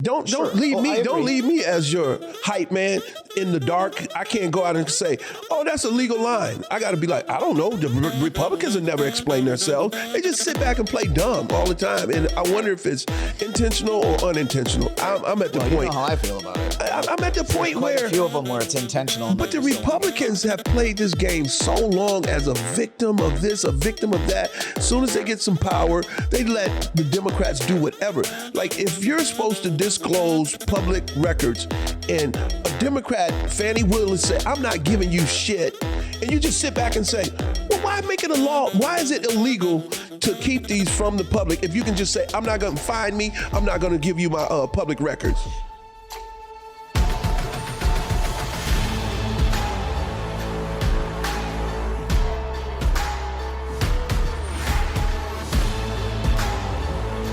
Don't leave me as your hype man in the dark. I can't go out and say, oh, that's a legal line. I got to be like, I don't know. The Republicans have never explained themselves. They just sit back and play dumb all the time. And I wonder if it's intentional or unintentional. I'm at the point. You know how I feel about it. I'm at the point where a few of them where it's intentional. But the Republicans have played this game so long as a victim of this, a victim of that. As soon as they get some power, they let the Democrats do whatever. Like, if you're supposed to disclose public records and a Democrat, Fannie Willis, say, I'm not giving you shit, and you just sit back and say, well, why make it a law? Why is it illegal to keep these from the public if you can just say, I'm not going to find me, I'm not going to give you my public records?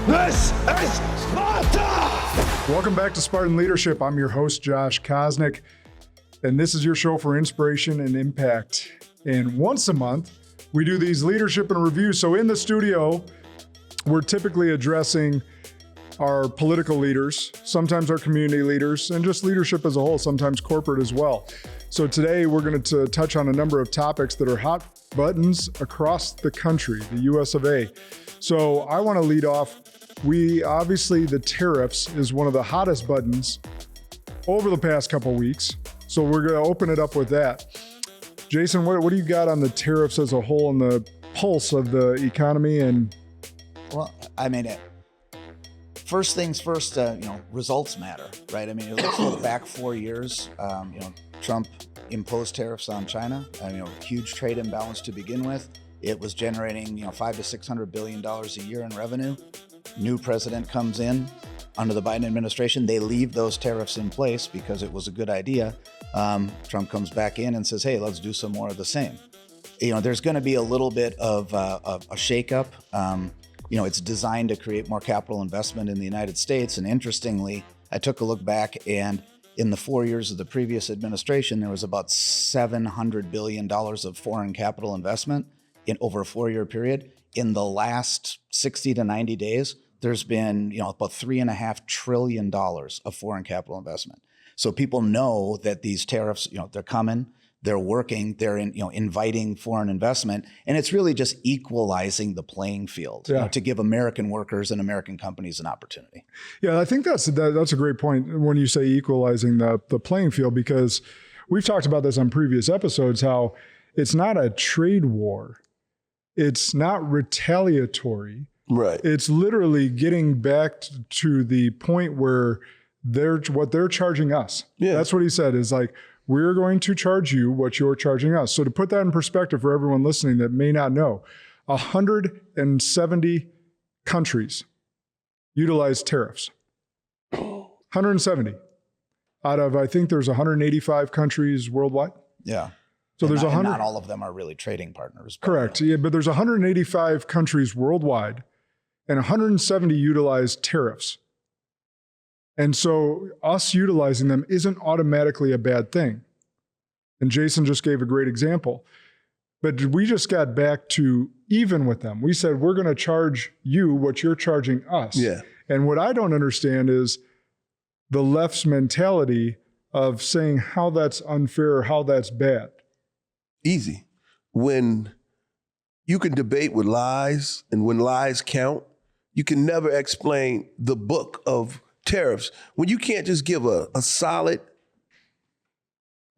This is Sparta! Welcome back to Spartan Leadership. I'm your host, Josh Kosnick, and this is your show for inspiration and impact. And once a month, we do these leadership and reviews. So in the studio, we're typically addressing our political leaders, sometimes our community leaders, and just leadership as a whole, sometimes corporate as well. So today, we're going to touch on a number of topics that are hot buttons across the country, the US of A. So I want to lead off. Obviously, the tariffs is one of the hottest buttons over the past couple weeks. So we're going to open it up with that. Jason, what do you got on the tariffs as a whole and the pulse of the economy? And well, I mean, first things first, results matter, right? I mean, let's look back 4 years. Trump imposed tariffs on China. Huge trade imbalance to begin with. It was generating, $500 to $600 billion a year in revenue. New president comes in under the Biden administration. They leave those tariffs in place because it was a good idea. Trump comes back in and says, hey, let's do some more of the same. There's going to be a little bit of a shakeup. It's designed to create more capital investment in the United States. And interestingly, I took a look back, and in the 4 years of the previous administration, there was about $700 billion of foreign capital investment in over a 4-year period. In the last 60 to 90 days, there's been about $3.5 trillion of foreign capital investment. So people know that these tariffs, they're coming, they're working, they're inviting foreign investment, and it's really just equalizing the playing field to give American workers and American companies an opportunity. Yeah, I think that's a great point when you say equalizing the playing field, because we've talked about this on previous episodes, how it's not a trade war. It's not retaliatory. Right. It's literally getting back to the point where what they're charging us. Yeah. That's what he said, is like, we're going to charge you what you're charging us. So to put that in perspective for everyone listening that may not know, 170 countries utilize tariffs. 170 out of, I think there's 185 countries worldwide. Yeah. So there's 100. Not all of them are really trading partners. Correct. Yeah, but there's 185 countries worldwide, and 170 utilize tariffs. And so us utilizing them isn't automatically a bad thing. And Jason just gave a great example. But we just got back to even with them. We said, we're going to charge you what you're charging us. Yeah. And what I don't understand is the left's mentality of saying how that's unfair or how that's bad. Easy. When you can debate with lies, and when lies count, you can never explain the book of tariffs. When you can't just give a solid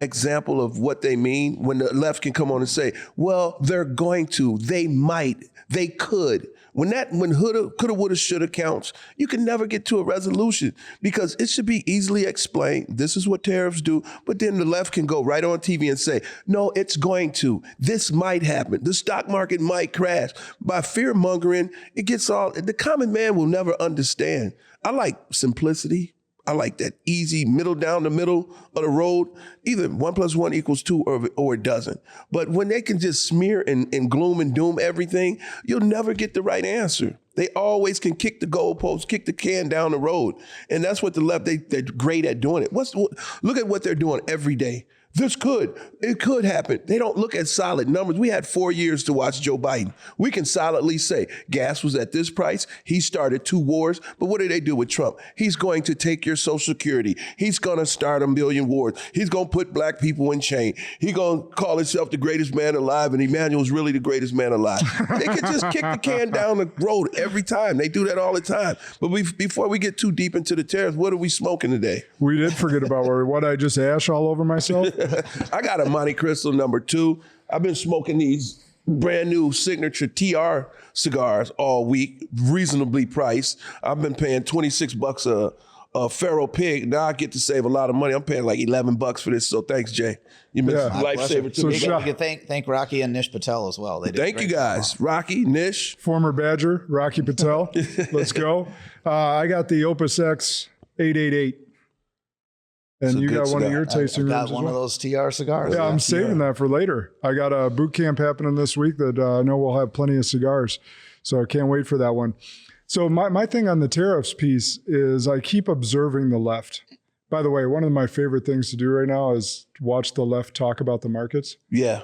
example of what they mean, when the left can come on and say, well, they're going to, they might, they could. When coulda, woulda, shoulda counts, you can never get to a resolution, because it should be easily explained. This is what tariffs do. But then the left can go right on TV and say, no, it's going to. This might happen. The stock market might crash. By fear mongering, the common man will never understand. I like simplicity. I like that easy middle down the middle of the road. Either 1 + 1 = 2 or it doesn't. But when they can just smear and gloom and doom everything, you'll never get the right answer. They always can kick the goalpost, kick the can down the road. And that's what the left, they're great at doing it. Look at what they're doing every day. It could happen. They don't look at solid numbers. We had 4 years to watch Joe Biden. We can solidly say gas was at this price. He started 2 wars. But what did they do with Trump? He's going to take your Social Security. He's going to start 1 million wars. He's going to put black people in chain. He's going to call himself the greatest man alive, and Emmanuel is really the greatest man alive. They could just kick the can down the road every time. They do that all the time. But before we get too deep into the tariffs, what are we smoking today? We did forget about what I just ash all over myself. I got a Monte Cristo #2. I've been smoking these brand new signature TR cigars all week, reasonably priced. I've been paying $26 a feral pig. Now I get to save a lot of money. I'm paying like $11 for this. So thanks, Jay. You've been a lifesaver to me. You can thank Rocky and Nish Patel as well. They did thank you guys. Rocky, Nish. Former Badger, Rocky Patel. Let's go. I got the Opus X 888. And you got one of your tasting rooms. Got one of those TR cigars. Yeah, I'm saving that for later. I got a boot camp happening this week that I know we'll have plenty of cigars. So I can't wait for that one. So my thing on the tariffs piece is I keep observing the left. By the way, one of my favorite things to do right now is watch the left talk about the markets. Yeah.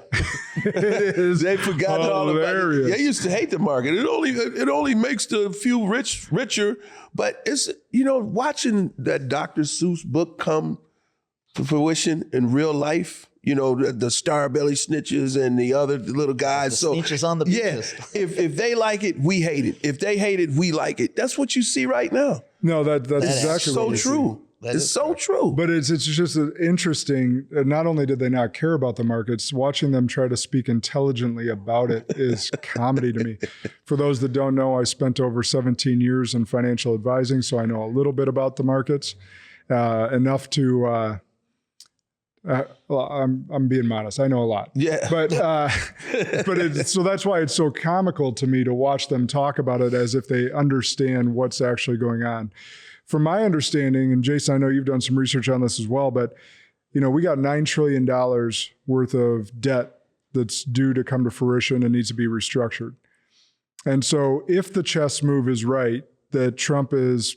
It is They've forgotten all about it. They used to hate the market. It only makes the few richer. But it's, watching that Dr. Seuss book come to fruition in real life, the star belly snitches and the other little guys. The snitches on the beaches. Yeah, if they like it, we hate it. If they hate it, we like it. That's what you see right now. No, that's exactly so what true. It's so true. But it's just interesting. Not only did they not care about the markets, watching them try to speak intelligently about it is comedy to me. For those that don't know, I spent over 17 years in financial advising, so I know a little bit about the markets, enough to. I'm being modest. I know a lot. Yeah. But so that's why it's so comical to me to watch them talk about it as if they understand what's actually going on. From my understanding, and Jason, I know you've done some research on this as well, but we got $9 trillion worth of debt that's due to come to fruition and needs to be restructured. And so if the chess move is right, that Trump is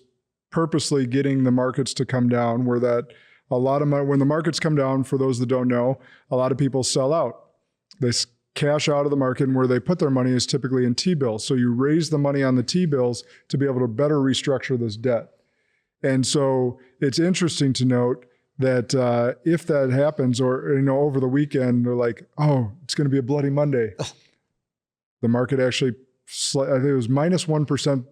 purposely getting the markets to come down, where that a lot of money, when the markets come down, for those that don't know, a lot of people sell out. They cash out of the market, and where they put their money is typically in T-bills. So you raise the money on the T-bills to be able to better restructure this debt. And so it's interesting to note that if that happens, or over the weekend, they're like, oh, it's going to be a bloody Monday. The market actually, I think it was minus 1%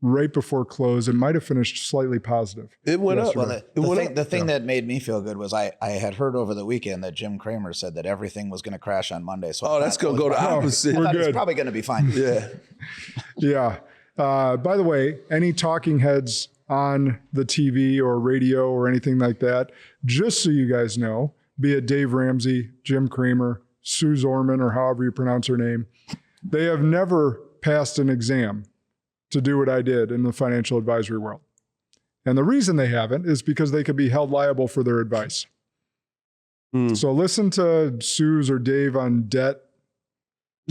right before close. It might have finished slightly positive. It went up. Well, the thing that made me feel good was I had heard over the weekend that Jim Cramer said that everything was going to crash on Monday. So that's going to go to opposite. I thought it's probably going to be fine. Yeah. Yeah. By the way, any talking heads on the TV or radio or anything like that, just so you guys know, be it Dave Ramsey, Jim Cramer, Sue Zorman, or however you pronounce her name, they have never passed an exam to do what I did in the financial advisory world. And the reason they haven't is because they could be held liable for their advice. So listen to Sue's or Dave on debt.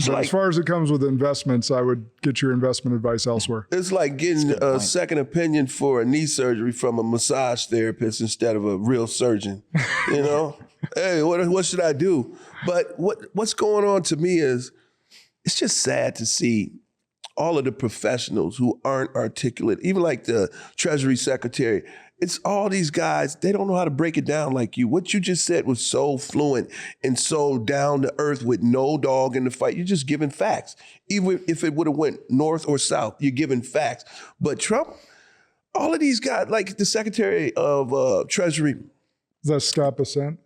But as far as it comes with investments, I would get your investment advice elsewhere. It's like getting a second opinion for a knee surgery from a massage therapist instead of a real surgeon. Hey, what should I do? But what's going on to me is it's just sad to see all of the professionals who aren't articulate, even like the Treasury Secretary. It's all these guys, they don't know how to break it down like you. What you just said was so fluent and so down to earth with no dog in the fight. You're just giving facts. Even if it would have went north or south, you're giving facts. But Trump, all of these guys, like the Secretary of Treasury. Is that Scott Bessent?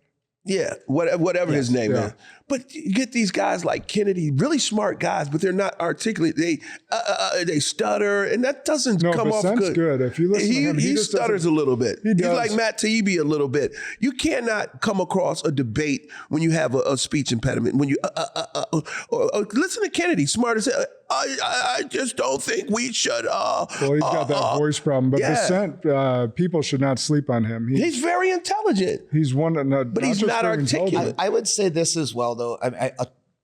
Yeah, whatever his name is. But you get these guys like Kennedy, really smart guys, but they're not articulate. They stutter, and that doesn't come off good. If you listen to him, he stutters a little bit. He's like Matt Taibbi a little bit. You cannot come across a debate when you have a speech impediment. When you or listen to Kennedy, smart as I just don't think we should. Well, he's got that voice problem, but Bessent, people should not sleep on him. He's very intelligent. He's one, but he's not articulate. I would say this as well, though.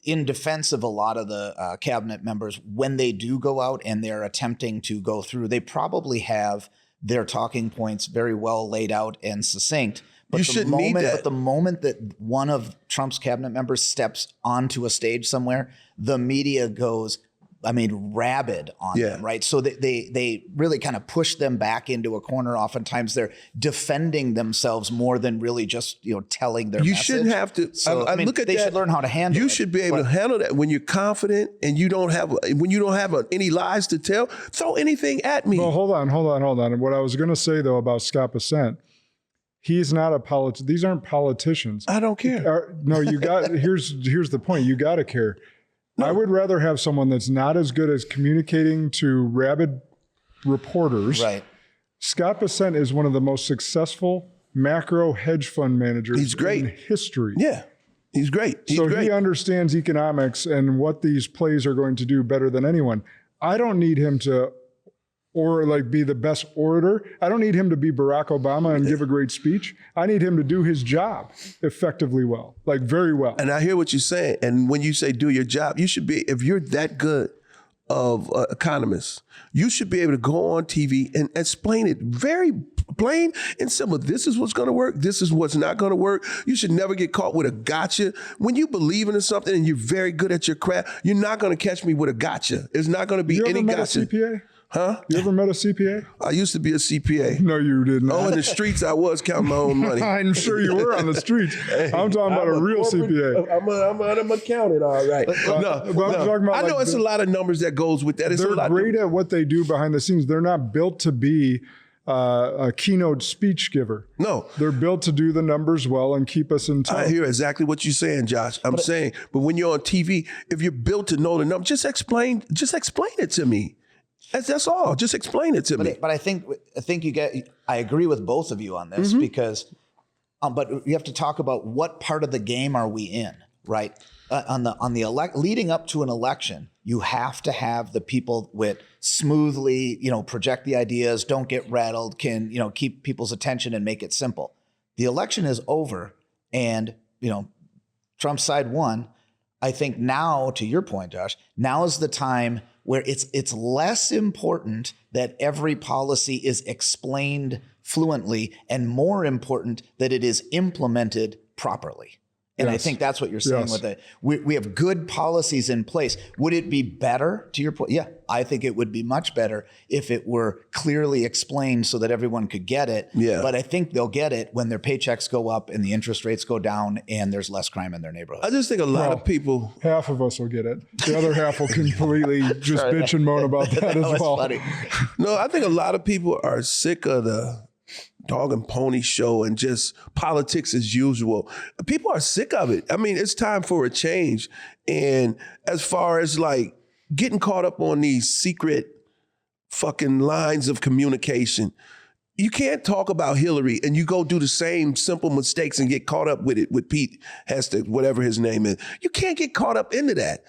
In defense of a lot of the cabinet members, when they do go out and they're attempting to go through, they probably have their talking points very well laid out and succinct. But you shouldn't need that. But the moment that one of Trump's cabinet members steps onto a stage somewhere, the media goes, rabid on them, right? So they really kind of push them back into a corner. Oftentimes they're defending themselves more than really just, telling their message. You shouldn't have to. So, look at they that. should learn how to handle it. You should be able to handle that when you're confident and you don't have any lies to tell. Throw anything at me. Well, hold on. And what I was going to say though about Scott Bessent, he's not a politician. These aren't politicians. I don't care. No, you got. Here's the point. You got to care. No. I would rather have someone that's not as good as communicating to rabid reporters. Right. Scott Bessent is one of the most successful macro hedge fund managers in history. Yeah, he's great. He understands economics and what these plays are going to do better than anyone. I don't need him to be the best orator. I don't need him to be Barack Obama and give a great speech. I need him to do his job effectively well, very well. And I hear what you're saying. And when you say do your job, you should be, if you're that good of economists, you should be able to go on TV and explain it very plain and simple. This is what's going to work. This is what's not going to work. You should never get caught with a gotcha. When you believe in something and you're very good at your craft, you're not going to catch me with a gotcha. It's not going to be any gotcha. You ever met a CPA? Huh? You ever met a CPA? I used to be a CPA. No, you didn't. Oh, in the streets, I was counting my own money. I'm sure you were on the streets. I'm talking about a real CPA. I'm accounting, all right. I know it's a lot of numbers that goes with that. They're great at what they do behind the scenes. They're not built to be a keynote speech giver. No. They're built to do the numbers well and keep us in touch. I hear exactly what you're saying, Josh. But when you're on TV, if you're built to know the numbers, just explain it to me. That's all. Just explain it to me. But I think I agree with both of you on this because, but you have to talk about what part of the game are we in, right? Leading up to an election, you have to have the people with smoothly, project the ideas, don't get rattled, can, keep people's attention and make it simple. The election is over and, Trump's side won. I think now, to your point, Josh, now is the time where it's less important that every policy is explained fluently and more important that it is implemented properly. And I think that's what you're saying with it. We have good policies in place. Would it be better, to your point? Yeah, I think it would be much better if it were clearly explained so that everyone could get it. Yeah. But I think they'll get it when their paychecks go up and the interest rates go down and there's less crime in their neighborhood. I just think a lot of people... Half of us will get it. The other half will completely just bitch and moan about that as well. Funny. No, I think a lot of people are sick of the dog and pony show and just politics as usual. People are sick of it. I mean, it's time for a change. And as far as getting caught up on these secret fucking lines of communication, you can't talk about Hillary and you go do the same simple mistakes and get caught up with it with Pete Hester, whatever his name is. You can't get caught up into that.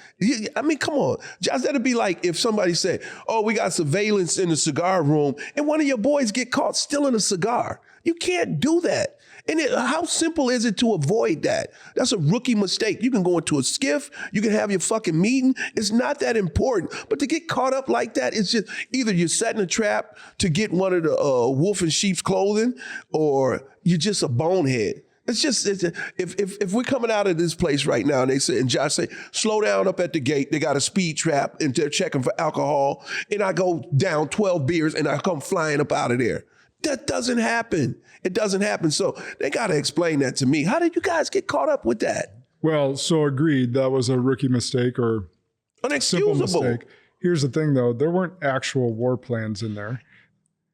I mean, come on. Josh, that'd be like if somebody said, oh, we got surveillance in the cigar room and one of your boys get caught stealing a cigar. You can't do that. And how simple is it to avoid that? That's a rookie mistake. You can go into a skiff. You can have your fucking meeting. It's not that important. But to get caught up like that, it's just either you're setting a trap to get one of the wolf in sheep's clothing or you're just a bonehead. If we're coming out of this place right now and and Josh say, slow down up at the gate, they got a speed trap and they're checking for alcohol and I go down 12 beers and I come flying up out of there. That doesn't happen. It doesn't happen. So they got to explain that to me. How did you guys get caught up with that? Well, so agreed. That was a rookie mistake or simple mistake. Here's the thing, though. There weren't actual war plans in there.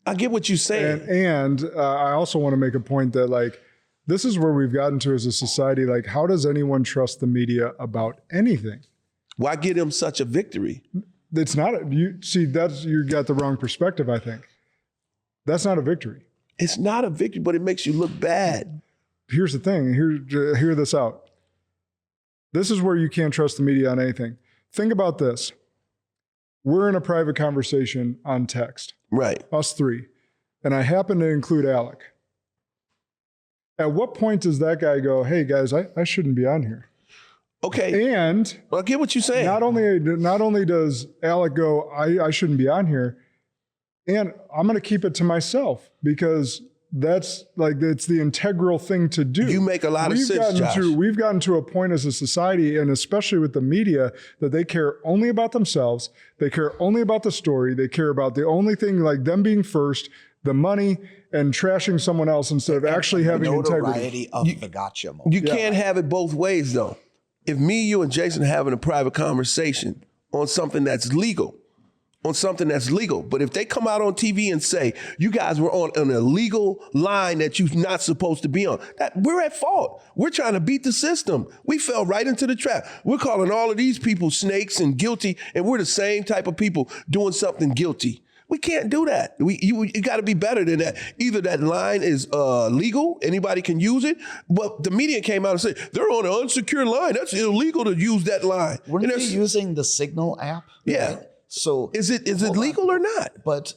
I get what you're saying. And I also want to make a point that, this is where we've gotten to as a society. How does anyone trust the media about anything? Why give them such a victory? It's not. You got the wrong perspective, I think. That's not a victory. It's not a victory, but it makes you look bad. Here's the thing. Hear this out. This is where you can't trust the media on anything. Think about this. We're in a private conversation on text. Right. Us three. And I happen to include Alec. At what point does that guy go, hey, guys, I shouldn't be on here? Okay. And I get what you're saying. Not only does Alec go, I shouldn't be on here, and I'm going to keep it to myself because that's like, it's the integral thing to do. You make a lot of sense, Josh. We've gotten to a point as a society, and especially with the media, that they care only about themselves. They care only about the story. They care about the only thing, like them being first, the money, and trashing someone else instead of actually having integrity. Of the gotcha moment. You can't have it both ways, though. If me, you, and Jason are having a private conversation on something that's legal, but if they come out on TV and say, you guys were on an illegal line that you're not supposed to be on, that we're at fault. We're trying to beat the system. We fell right into the trap. We're calling all of these people snakes and guilty, and we're the same type of people doing something guilty. We can't do that. You got to be better than that. Either that line is legal, anybody can use it, but the media came out and said, they're on an unsecured line. That's illegal to use that line. Weren't they using the Signal app? Yeah. Right? So is it legal or not? But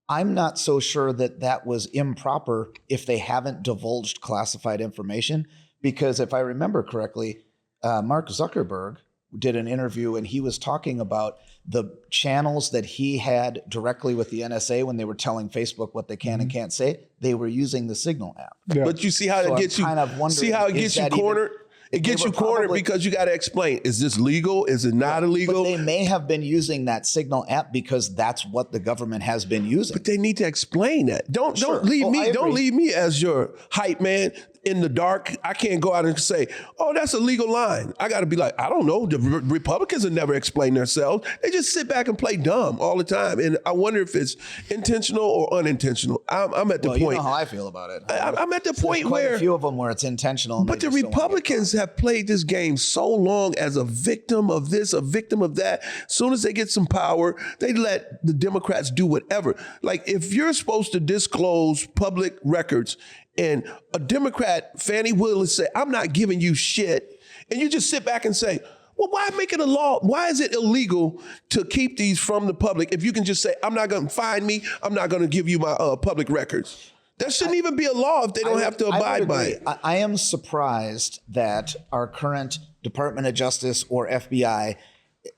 I'm not so sure that was improper if they haven't divulged classified information, because if I remember correctly, Mark Zuckerberg did an interview and he was talking about the channels that he had directly with the NSA when they were telling Facebook what they can and can't say. They were using the Signal app. Yeah. But you see how it gets you. See how it gets you cornered. It gets you cornered because you got to explain, is this legal? Is it not illegal? But they may have been using that Signal app because that's what the government has been using. But they need to explain that. Don't leave me as your hype man in the dark. I can't go out and say, oh, that's a legal line. I got to be like, I don't know. The Republicans have never explained themselves. They just sit back and play dumb all the time. And I wonder if it's intentional or unintentional. I'm at the point. You know how I feel about it. I'm at the point quite where a few of them where it's intentional. But the Republicans have played this game so long as a victim of this, a victim of that. As soon as they get some power, they let the Democrats do whatever. Like if you're supposed to disclose public records and a Democrat, Fannie Willis, say, I'm not giving you shit, and you just sit back and say, well, why make it a law? Why is it illegal to keep these from the public if you can just say, I'm not going to find me, I'm not going to give you my public records? That shouldn't even be a law if they don't have to abide by it. I am surprised that our current Department of Justice or FBI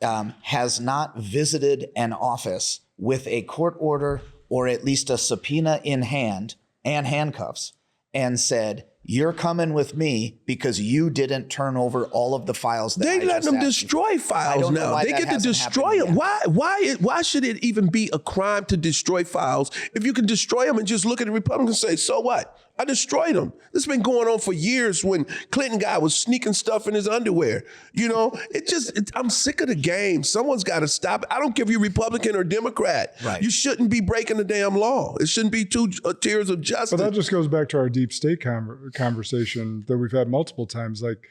has not visited an office with a court order or at least a subpoena in hand and handcuffs and said, you're coming with me because you didn't turn over all of the files that they let them destroy files now. They get to destroy them. Why should it even be a crime to destroy files if you can destroy them and just look at the Republicans and say, so what? I destroyed them. This has been going on for years when Clinton guy was sneaking stuff in his underwear. You know, I'm sick of the game. Someone's got to stop it. I don't care if you're Republican or Democrat. Right. You shouldn't be breaking the damn law. It shouldn't be two tiers of justice. But that just goes back to our deep state conversation that we've had multiple times. Like,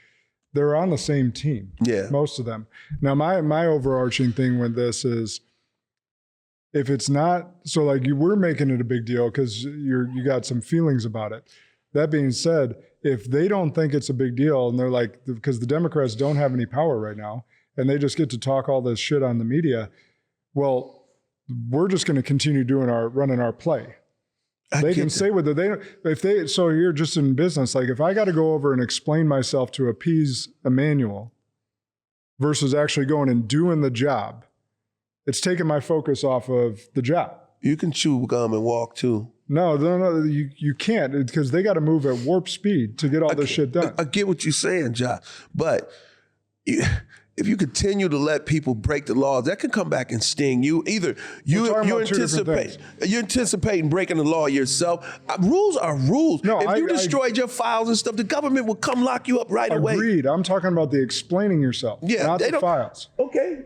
they're on the same team. Yeah. Most of them. Now, my overarching thing with this is, if it's not, so like we're making it a big deal because you got some feelings about it. That being said, if they don't think it's a big deal and they're like, because the Democrats don't have any power right now and they just get to talk all this shit on the media, well, we're just going to continue running our play. They can say whether so you're just in business. Like if I got to go over and explain myself to appease Emmanuel versus actually going and doing the job, it's taking my focus off of the job. You can chew gum and walk too. No, you can't because they got to move at warp speed to get all this shit done. I get what you're saying, Josh, but if you continue to let people break the laws, that could come back and sting you. Either you're anticipating breaking the law yourself. Rules are rules. No, if you destroyed your files and stuff, the government will come lock you up right away. Agreed. I'm talking about the explaining yourself, not the files. Okay,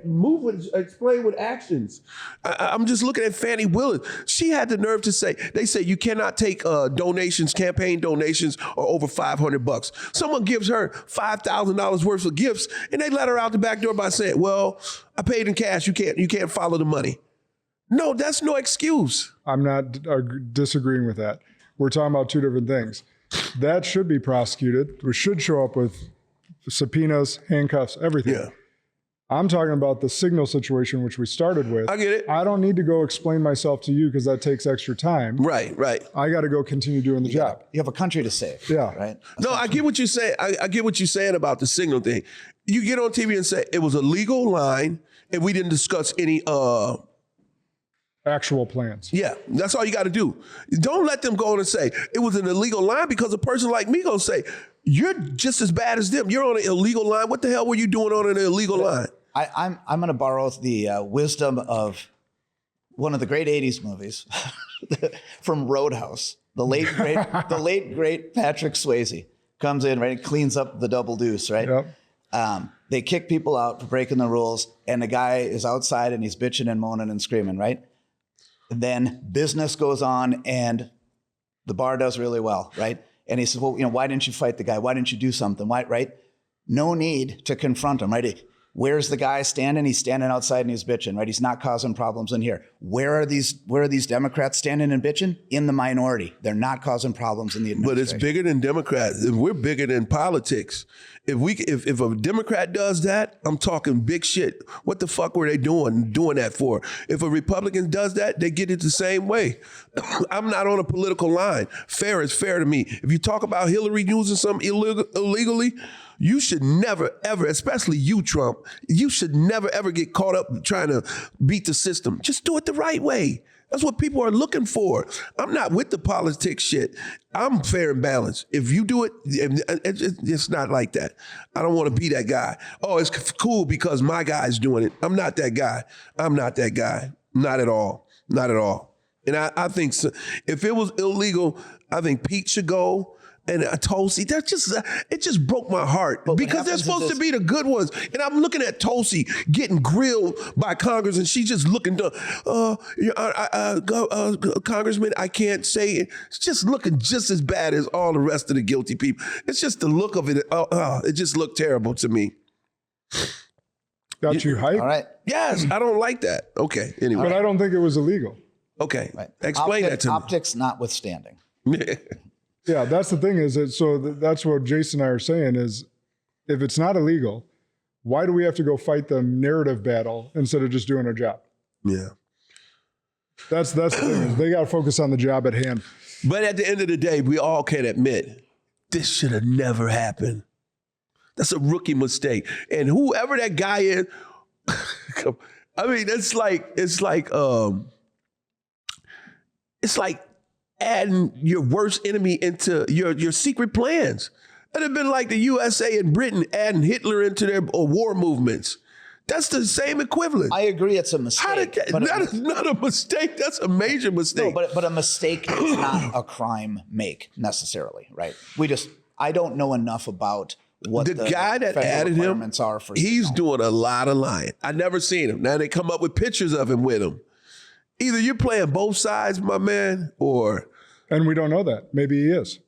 explain with actions. I'm just looking at Fannie Willis. She had the nerve to say, they say you cannot take donations, campaign donations, or over $500. Someone gives her $5,000 worth of gifts, and they let her out the back door by saying, well, I paid in cash. You can't follow the money. No, that's no excuse. I'm not disagreeing with that. We're talking about two different things. That should be prosecuted. We should show up with subpoenas, handcuffs, everything. Yeah. I'm talking about the Signal situation, which we started with. I get it. I don't need to go explain myself to you because that takes extra time. Right. I got to go continue doing the job. You have a country to save. Yeah. Right. No, I get what you're saying. I get what you're saying about the Signal thing. You get on TV and say it was a legal line and we didn't discuss any actual plans. Yeah, that's all you got to do. Don't let them go on and say it was an illegal line, because a person like me gonna say, you're just as bad as them. You're on an illegal line. What the hell were you doing on an illegal line? I'm going to borrow the wisdom of one of the great 80s movies from Roadhouse. The late great Patrick Swayze comes in, right, and cleans up the double deuce, right? Yep. They kick people out for breaking the rules, and the guy is outside and he's bitching and moaning and screaming, right? And then business goes on and the bar does really well, right? And he says, well, why didn't you fight the guy? Why didn't you do something? Why, right? No need to confront him, right? Where's the guy standing? He's standing outside and he's bitching, right? He's not causing problems in here. Where are these Democrats standing and bitching? In the minority. They're not causing problems in the administration. But it's bigger than Democrats. We're bigger than politics. If a Democrat does that, I'm talking big shit. What the fuck were they doing that for? If a Republican does that, they get it the same way. I'm not on a political line. Fair is fair to me. If you talk about Hillary using something illegally, you should never, ever, especially you, Trump, you should never, ever get caught up trying to beat the system. Just do it the right way. That's what people are looking for. I'm not with the politics shit. I'm fair and balanced. If you do it, it's not like that. I don't want to be that guy. Oh, it's cool because my guy's doing it. I'm not that guy. Not at all. Not at all. And I think if it was illegal, I think Pete should go. And Tulsi, it just broke my heart, because they're supposed to be the good ones. And I'm looking at Tulsi getting grilled by Congress, and she's just looking to, Congressman, I can't say it. It's just looking just as bad as all the rest of the guilty people. It's just the look of it. It just looked terrible to me. Got you hyped? All right. Yes, I don't like that. Okay, anyway. But I don't think it was illegal. Okay, Right. explain that to me. Optics notwithstanding. Yeah, that's the thing that's what Jason and I are saying is, if it's not illegal, why do we have to go fight the narrative battle instead of just doing our job? Yeah. That's the thing, is they got to focus on the job at hand. But at the end of the day, we all can admit this should have never happened. That's a rookie mistake. And whoever that guy is, I mean, it's like adding your worst enemy into your secret plans. It'd have been like the USA and Britain adding Hitler into their war movements. That's the same equivalent. I agree, it's a mistake. That is not a mistake. That's a major mistake. No, but a mistake is not a crime make necessarily, right? I don't know enough about what the guy that federal added him, requirements are for. He's doing a lot of lying. I never seen him. Now they come up with pictures of him with him. Either you're playing both sides, my man, or... And we don't know that. Maybe he is.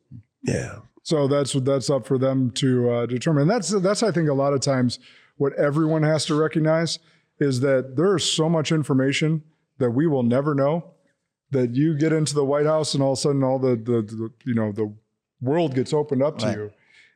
Yeah. So that's up for them to determine. And that's I think a lot of times what everyone has to recognize is that there is so much information that we will never know, that you get into the White House and all of a sudden all the world gets opened up to you.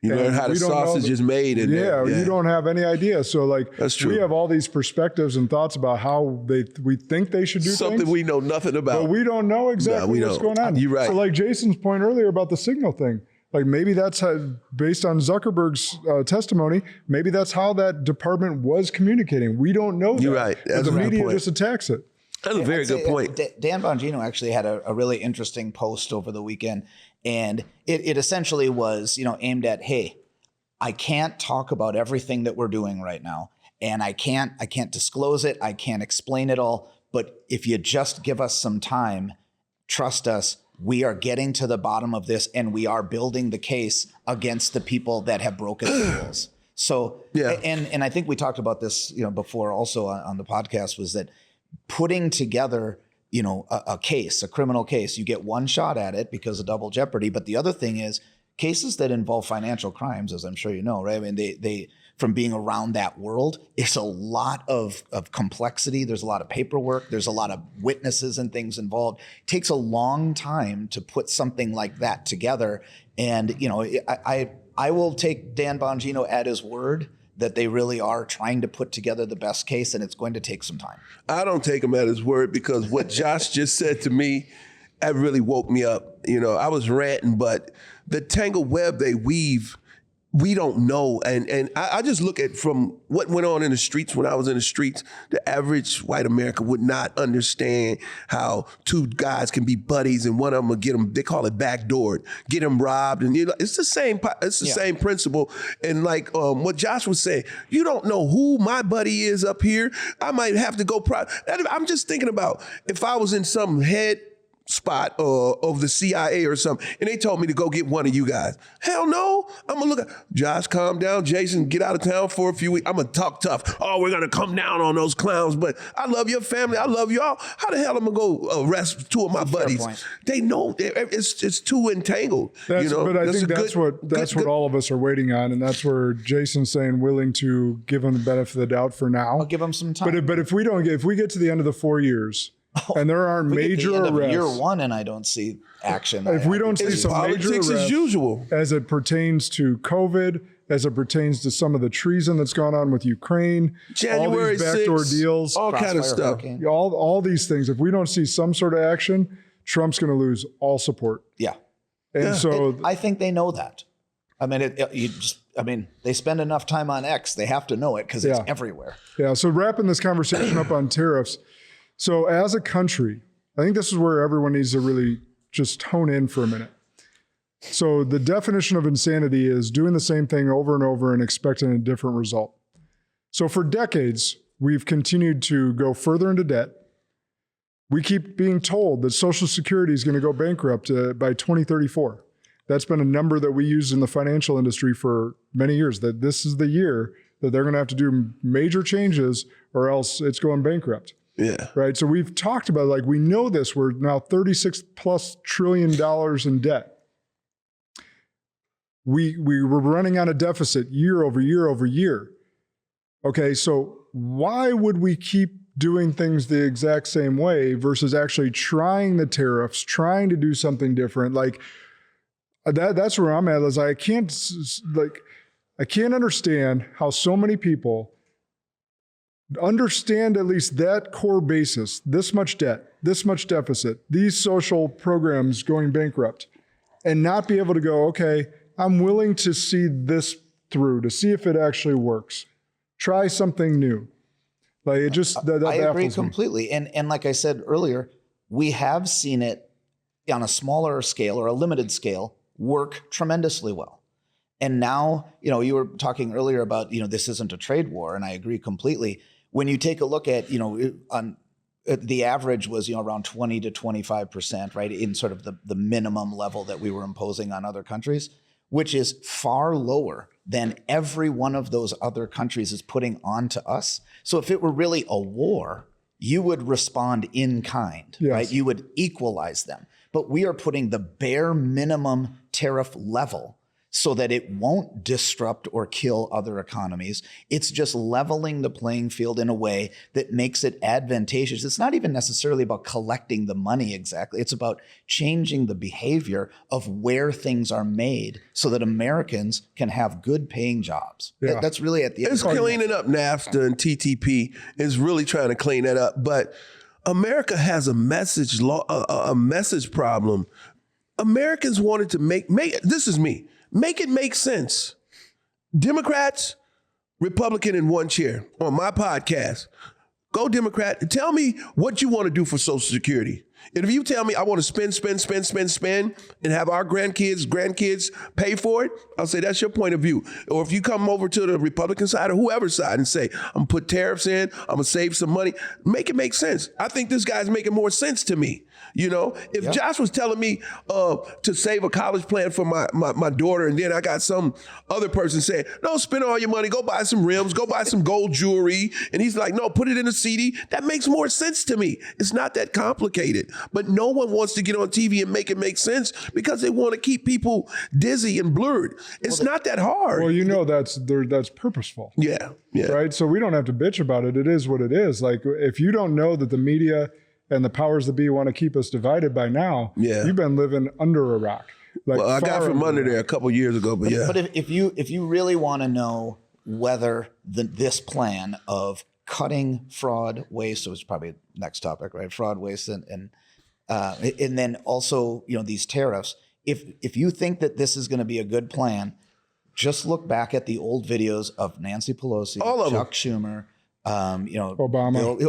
You learn how the sausage is made. You don't have any idea. So that's true. We have all these perspectives and thoughts about how we think they should do something things, we know nothing about. but we don't know exactly what's going on. You're right. So like Jason's point earlier about the signal thing, like maybe that's how, based on Zuckerberg's testimony, maybe that's how that department was communicating. We don't know that. You're right. That's the a good media point. just attacks it. That's a very good point. Dan Bongino actually had a really interesting post over the weekend, and it essentially was, aimed at, hey, I can't talk about everything that we're doing right now, and I can't disclose it. I can't explain it all. But if you just give us some time, trust us, we are getting to the bottom of this, and we are building the case against the people that have broken the rules. So, yeah. And I think we talked about this, before also on the podcast, was that putting together, a case, a criminal case, you get one shot at it because of double jeopardy. But the other thing is, cases that involve financial crimes, as I'm sure you know, right? I mean, they from being around that world, it's a lot of complexity. There's a lot of paperwork. There's a lot of witnesses and things involved. It takes a long time to put something like that together. And, I will take Dan Bongino at his word that they really are trying to put together the best case, and it's going to take some time. I don't take him at his word, because what Josh just said to me, that really woke me up. I was ranting, but the tangled web they weave we don't know. And I just look at from what went on in the streets when I was in the streets, the average white American would not understand how two guys can be buddies and one of them will get them, they call it backdoored, get them robbed. And it's the same same principle. And like what Josh was saying, you don't know who my buddy is up here. I might have to go, I'm just thinking about if I was in some head spot of the CIA or something, and they told me to go get one of you guys. Hell no. I'm gonna look at Josh, calm down. Jason, get out of town for a few weeks. I'm gonna talk tough. Oh, we're gonna come down on those clowns, but I love your family. I love y'all. How the hell am I gonna go arrest two of my buddies? They know it's too entangled. But I think that's what all of us are waiting on, and that's where Jason's saying willing to give them the benefit of the doubt for now. I'll give them some time. But if we get to the end of the 4 years, and there aren't major arrests. Year one, and I don't see action. If we don't see some major arrests, as usual, as it pertains to COVID, as it pertains to some of the treason that's gone on with Ukraine, January all these backdoor 6th, deals, all kind of stuff, all these things. If we don't see some sort of action, Trump's going to lose all support. Yeah, and so I think they know that. I mean, they spend enough time on X; they have to know it because it's everywhere. Yeah. So wrapping this conversation up on tariffs. So as a country, I think this is where everyone needs to really just hone in for a minute. So the definition of insanity is doing the same thing over and over and expecting a different result. So for decades, we've continued to go further into debt. We keep being told that Social Security is going to go bankrupt by 2034. That's been a number that we use in the financial industry for many years, that this is the year that they're going to have to do major changes or else it's going bankrupt. Yeah. Right. So we've talked about, like, we know this, we're now $36+ trillion in debt. We were running on a deficit year over year over year. Okay. So why would we keep doing things the exact same way versus actually trying the tariffs, trying to do something different? Like that's where I'm at, is I can't understand how so many people understand at least that core basis, this much debt, this much deficit, these social programs going bankrupt, and not be able to go, okay, I'm willing to see this through, to see if it actually works. Try something new. Like, it just, I agree completely. And like I said earlier, we have seen it on a smaller scale or a limited scale work tremendously well. And now, you were talking earlier about, this isn't a trade war, and I agree completely. When you take a look at, the average was, around 20 to 25%, right, in sort of the minimum level that we were imposing on other countries, which is far lower than every one of those other countries is putting onto us. So if it were really a war, you would respond in kind, right? You would equalize them. But we are putting the bare minimum tariff level so that it won't disrupt or kill other economies. It's just leveling the playing field in a way that makes it advantageous. It's not even necessarily about collecting the money exactly. It's about changing the behavior of where things are made so that Americans can have good paying jobs. Yeah. That's really at the end. It's cleaning up NAFTA and TTP. Is really trying to clean that up. But America has a message problem. Americans wanted to make this is me. Make it make sense. Democrats, Republican in one chair on my podcast. Go Democrat. Tell me what you want to do for Social Security. And if you tell me I want to spend, and have our grandkids pay for it, I'll say that's your point of view. Or if you come over to the Republican side or whoever's side and say, I'm going to put tariffs in, I'm going to save some money, make it make sense. I think this guy's making more sense to me. If Josh was telling me to save a college plan for my daughter, and then I got some other person saying, no, spend all your money, go buy some rims, go buy some gold jewelry. And he's like, no, put it in a CD. That makes more sense to me. It's not that complicated. But no one wants to get on TV and make it make sense because they want to keep people dizzy and blurred. It's not that hard. Well, that's purposeful. Yeah. Right? So we don't have to bitch about it. It is what it is. Like, if you don't know that the media and the powers that be want to keep us divided by now, you've been living under a rock. Like, I got from under there a couple years ago, but yeah. But if you really want to know whether this plan of cutting fraud, waste, so it's probably next topic, right? Fraud, waste, and then also these tariffs. If you think that this is going to be a good plan, Just look back at the old videos of Nancy Pelosi, Chuck Schumer, Obama,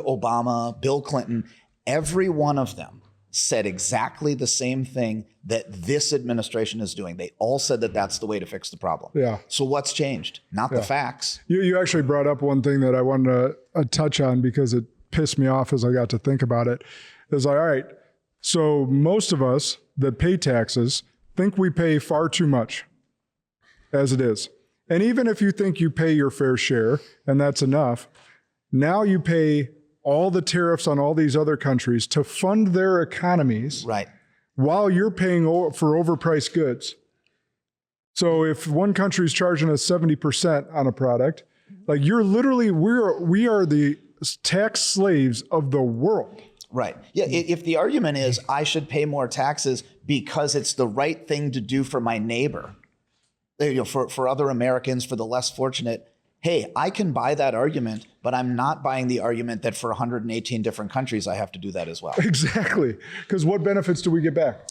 Bill Clinton. Every one of them said exactly the same thing that this administration is doing. They all said that that's the way to fix the problem. Yeah. So what's changed? Not the facts. You actually brought up one thing that I wanted to touch on because it pissed me off as I got to think about it. It's like, all right, so most of us that pay taxes think we pay far too much as it is. And even if you think you pay your fair share and that's enough, now you pay all the tariffs on all these other countries to fund their economies, right, while you're paying for overpriced goods. So if one country's charging us 70% on a product, like you're literally, we are the tax slaves of the world. Right. Yeah. If the argument is I should pay more taxes because it's the right thing to do for my neighbor, for other Americans, for the less fortunate, hey, I can buy that argument, but I'm not buying the argument that for 118 different countries, I have to do that as well. Exactly. Because what benefits do we get back?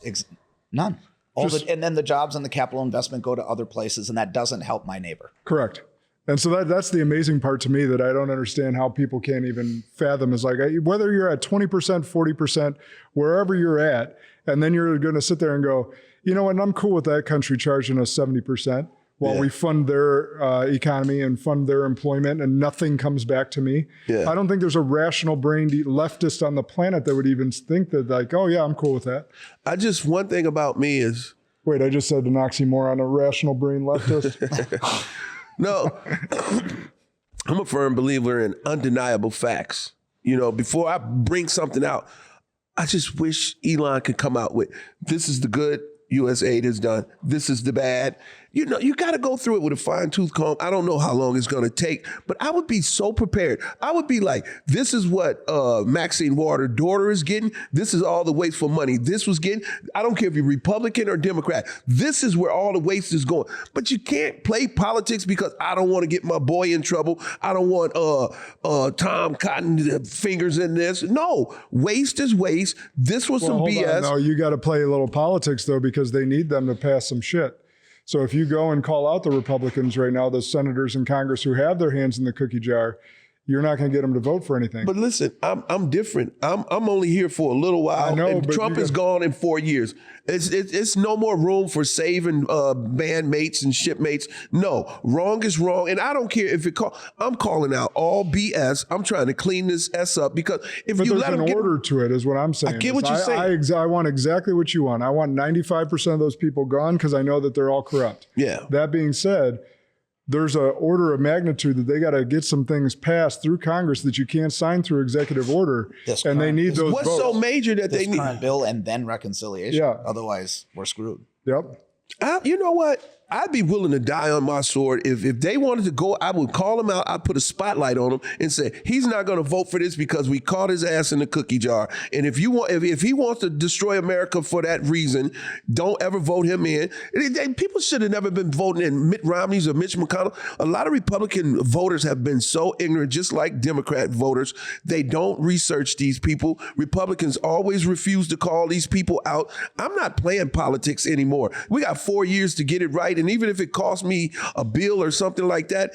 None. And then the jobs and the capital investment go to other places, and that doesn't help my neighbor. Correct. And so that's the amazing part to me that I don't understand how people can't even fathom is like, whether you're at 20%, 40%, wherever you're at, and then you're going to sit there and go, you know what, I'm cool with that country charging us 70%. While we fund their economy and fund their employment and nothing comes back to me. Yeah. I don't think there's a rational brained leftist on the planet that would even think that like, oh yeah, I'm cool with that. One thing about me is. Wait, I just said an oxymoron, a rational brain leftist? No, I'm a firm believer in undeniable facts. Before I bring something out, I just wish Elon could come out with, this is the good U.S. aid has done. This is the bad. You got to go through it with a fine tooth comb. I don't know how long it's going to take, but I would be so prepared. I would be like, this is what Maxine Waters' daughter is getting. This is all the wasteful money this was getting. I don't care if you're Republican or Democrat. This is where all the waste is going. But you can't play politics because I don't want to get my boy in trouble. I don't want Tom Cotton fingers in this. No, waste is waste. This was some BS. No, you got to play a little politics though, because they need them to pass some shit. So if you go and call out the Republicans right now, the senators in Congress who have their hands in the cookie jar, you're not going to get them to vote for anything. But listen, I'm different. I'm only here for a little while. I know, and Trump is gone in 4 years. It's no more room for saving bandmates and shipmates. No, wrong is wrong, and I don't care if I'm calling out all BS. I'm trying to clean this S up because if you let them there's an order to it, is what I'm saying. I get what you're saying. I want exactly what you want. I want 95% of those people gone because I know that they're all corrupt. Yeah. That being said, there's an order of magnitude that they got to get some things passed through Congress that you can't sign through executive order, and they need those votes. What's so major that they need? Current bill and then reconciliation. Yeah. Otherwise, we're screwed. Yep. You know what? I'd be willing to die on my sword. If they wanted to go, I would call them out. I'd put a spotlight on him and say, he's not going to vote for this because we caught his ass in the cookie jar. And if he wants to destroy America for that reason, don't ever vote him in. People should have never been voting in Mitt Romney's or Mitch McConnell. A lot of Republican voters have been so ignorant, just like Democrat voters. They don't research these people. Republicans always refuse to call these people out. I'm not playing politics anymore. We got 4 years to get it right. And even if it costs me a bill or something like that,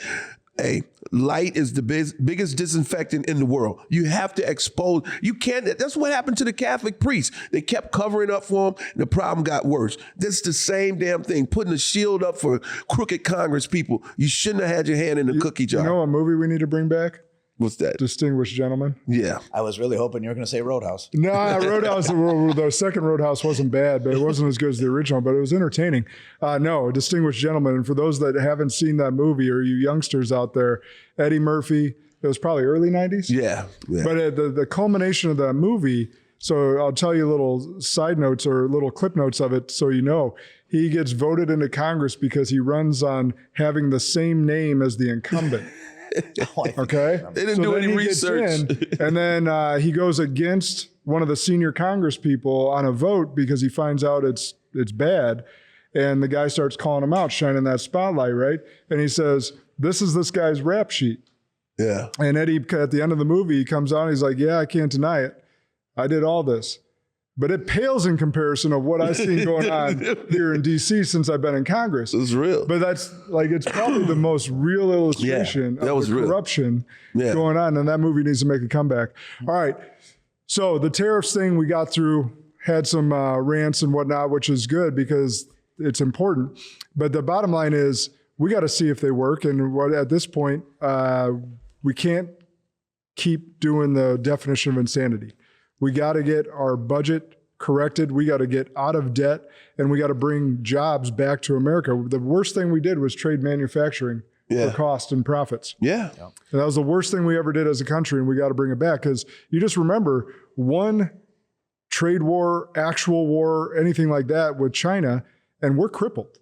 hey, light is the biggest disinfectant in the world. You have to expose. You can't. That's what happened to the Catholic priests. They kept covering up for them. And the problem got worse. That's the same damn thing. Putting a shield up for crooked Congress people. You shouldn't have had your hand in the cookie jar. You know a movie we need to bring back? What's that? Distinguished Gentleman. Yeah. I was really hoping you were going to say Roadhouse. No, Roadhouse, the second Roadhouse wasn't bad, but it wasn't as good as the original, but it was entertaining. No, Distinguished Gentleman. And for those that haven't seen that movie, or you youngsters out there, Eddie Murphy, it was probably early 90s. Yeah. But the culmination of that movie, so I'll tell you little side notes or little clip notes of it so you know. He gets voted into Congress because he runs on having the same name as the incumbent. Okay. They didn't do any research. And then he goes against one of the senior Congress people on a vote because he finds out it's bad. And the guy starts calling him out, shining that spotlight, right? And he says, this is this guy's rap sheet. Yeah. And Eddie, at the end of the movie, he comes out and he's like, yeah, I can't deny it. I did all this. but it pales in comparison of what I've seen going on here in DC since I've been in Congress. It's real. But that's like, it's probably the most real illustration of the corruption going on. And that movie needs to make a comeback. All right. So the tariffs thing we got through, had some rants and whatnot, which is good because it's important. But the bottom line is we got to see if they work. And at this point, we can't keep doing the definition of insanity. We got to get our budget corrected. We got to get out of debt, and we got to bring jobs back to America. The worst thing we did was trade manufacturing for cost and profits. Yeah. And that was the worst thing we ever did as a country, and we got to bring it back because you just remember one trade war, actual war, anything like that with China, and we're crippled.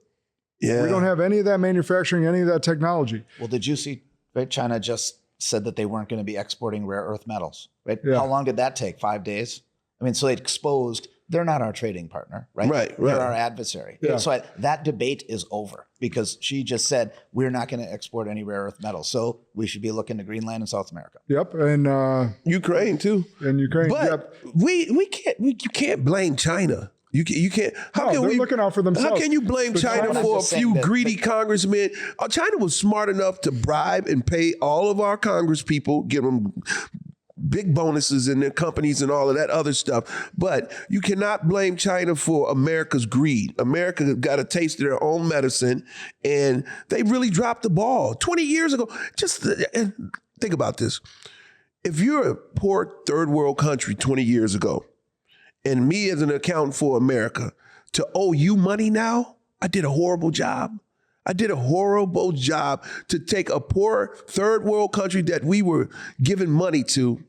Yeah. We don't have any of that manufacturing, any of that technology. Well, did you see, right? China just said that they weren't going to be exporting rare earth metals, right? Yeah. How long did that take? 5 days? I mean, so they exposed, they're not our trading partner, right? Right. They're our adversary. Yeah. So that debate is over because she just said, we're not going to export any rare earth metals. So we should be looking to Greenland and South America. Yep. And Ukraine too. And Ukraine. But you can't blame China. You can't. They're looking out for themselves. How can you blame China for a few greedy congressmen? China was smart enough to bribe and pay all of our Congress people, give them big bonuses in their companies and all of that other stuff. But you cannot blame China for America's greed. America got a taste of their own medicine, and they really dropped the ball 20 years ago. Just think about this. If you're a poor third world country 20 years ago, and me as an accountant for America, to owe you money now, I did a horrible job. I did a horrible job to take a poor third world country that we were giving money to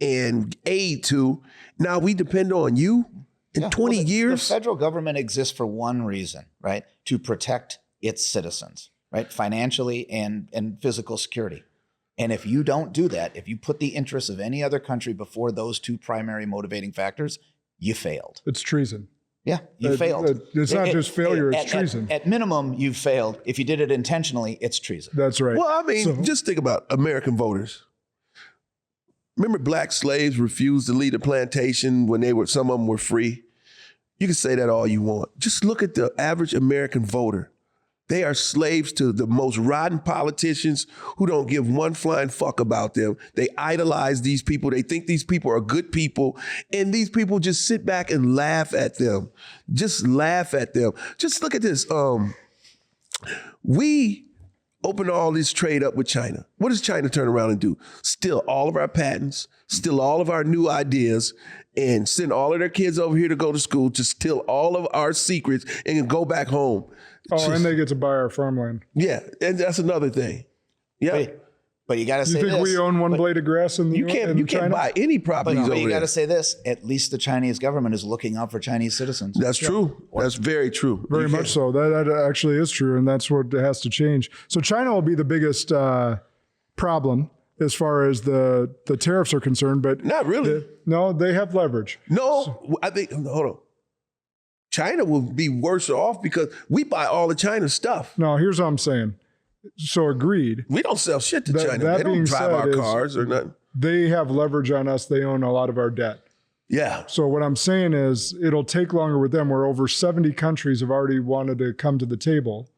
and aid to. Now we depend on you in 20 years. The federal government exists for one reason, right? To protect its citizens, right? Financially and physical security. And if you don't do that, if you put the interests of any other country before those two primary motivating factors, you failed. It's treason. Yeah, you failed. It's not just failure, it's treason. At minimum, you've failed. If you did it intentionally, it's treason. That's right. Well, I mean, just think about American voters. Remember black slaves refused to leave the plantation when some of them were free? You can say that all you want. Just look at the average American voter. They are slaves to the most rotten politicians who don't give one flying fuck about them. They idolize these people. They think these people are good people. And these people just sit back and laugh at them. Just laugh at them. Just look at this. We open all this trade up with China. What does China turn around and do? Steal all of our patents, steal all of our new ideas, and send all of their kids over here to go to school to steal all of our secrets and go back home. And they get to buy our farmland. Yeah, and that's another thing. Yeah. But you got to say this. You think we own one blade of grass in China? You can't buy any properties over there. But you got to say this. At least the Chinese government is looking out for Chinese citizens. That's true. That's very true. Very much so. That actually is true, and that's what has to change. So China will be the biggest problem as far as the tariffs are concerned, but not really. No, they have leverage. No, I think, hold on. China will be worse off because we buy all of China's stuff. No, here's what I'm saying. So agreed. We don't sell shit to China. They don't drive our cars or nothing. They have leverage on us. They own a lot of our debt. Yeah. So what I'm saying is it'll take longer with them, where over 70 countries have already wanted to come to the table.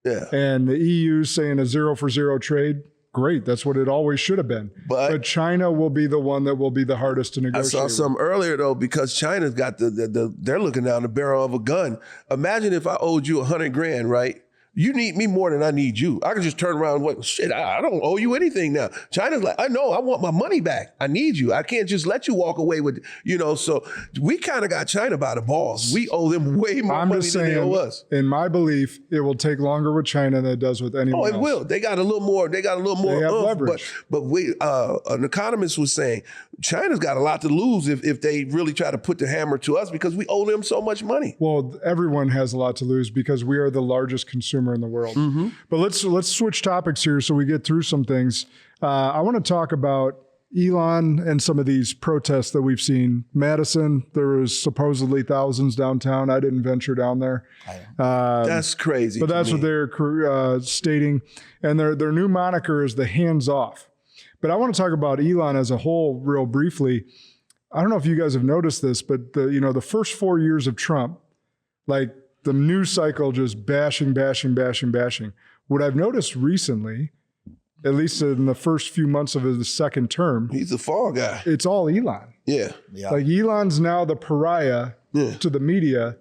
Yeah. And the EU's saying a 0 for 0 trade. Great. That's what it always should have been. But China will be the one that will be the hardest to negotiate. I saw some earlier, though, because China's got they're looking down the barrel of a gun. Imagine if I owed you $100,000, right? You need me more than I need you. I can just turn around and wait. Shit, I don't owe you anything now. China's like, I know, I want my money back. I need you. I can't just let you walk away with, so we kind of got China by the balls. We owe them way more money than they owe us. In my belief, it will take longer with China than it does with anyone else. Oh, it will. They got a little more. They have leverage. But an economist was saying China's got a lot to lose if they really try to put the hammer to us because we owe them so much money. Well, everyone has a lot to lose because we are the largest consumer in the world. Mm-hmm. But let's switch topics here so we get through some things. I want to talk about Elon and some of these protests that we've seen. Madison, there was supposedly thousands downtown. I didn't venture down there. That's crazy. But that's what they're stating. And their new moniker is the hands off. But I want to talk about Elon as a whole real briefly. I don't know if you guys have noticed this, but the first 4 years of Trump, like the news cycle just bashing. What I've noticed recently, at least in the first few months of his second term, he's a fall guy. It's all Elon. Yeah. Like Elon's now the pariah to the media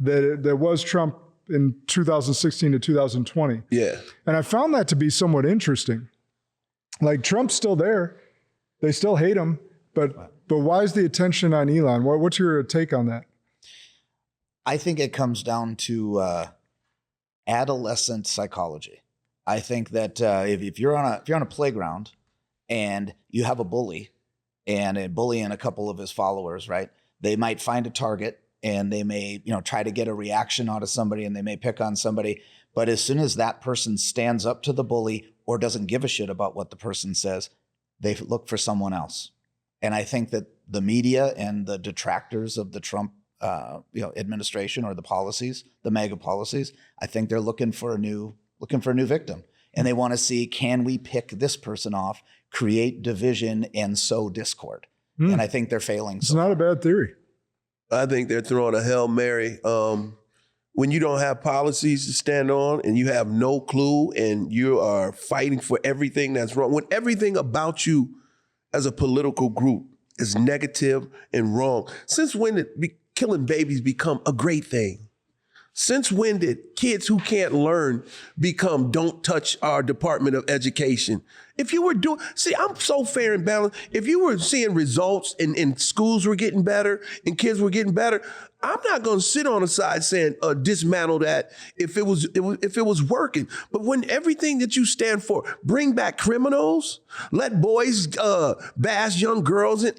that was Trump in 2016 to 2020. Yeah. And I found that to be somewhat interesting. Like Trump's still there. They still hate him, but why is the attention on Elon? What's your take on that? I think it comes down to adolescent psychology. I think that if you're on a playground and you have a bully and a bully and a couple of his followers, right? They might find a target and they may, try to get a reaction out of somebody and they may pick on somebody. But as soon as that person stands up to the bully or doesn't give a shit about what the person says, they look for someone else. And I think that the media and the detractors of the Trump administration or the policies, the MAGA policies, I think they're looking for a new victim. And they want to see, can we pick this person off, create division, and sow discord? And I think they're failing. It's not a bad theory. I think they're throwing a Hail Mary. When you don't have policies to stand on and you have no clue and you are fighting for everything that's wrong, when everything about you as a political group is negative and wrong, since when did killing babies become a great thing? Since when did kids who can't learn become don't touch our Department of Education? If you were I'm so fair and balanced. If you were seeing results and schools were getting better and kids were getting better, I'm not going to sit on the side saying dismantle that if it was working. But when everything that you stand for, bring back criminals, let boys bash young girls, and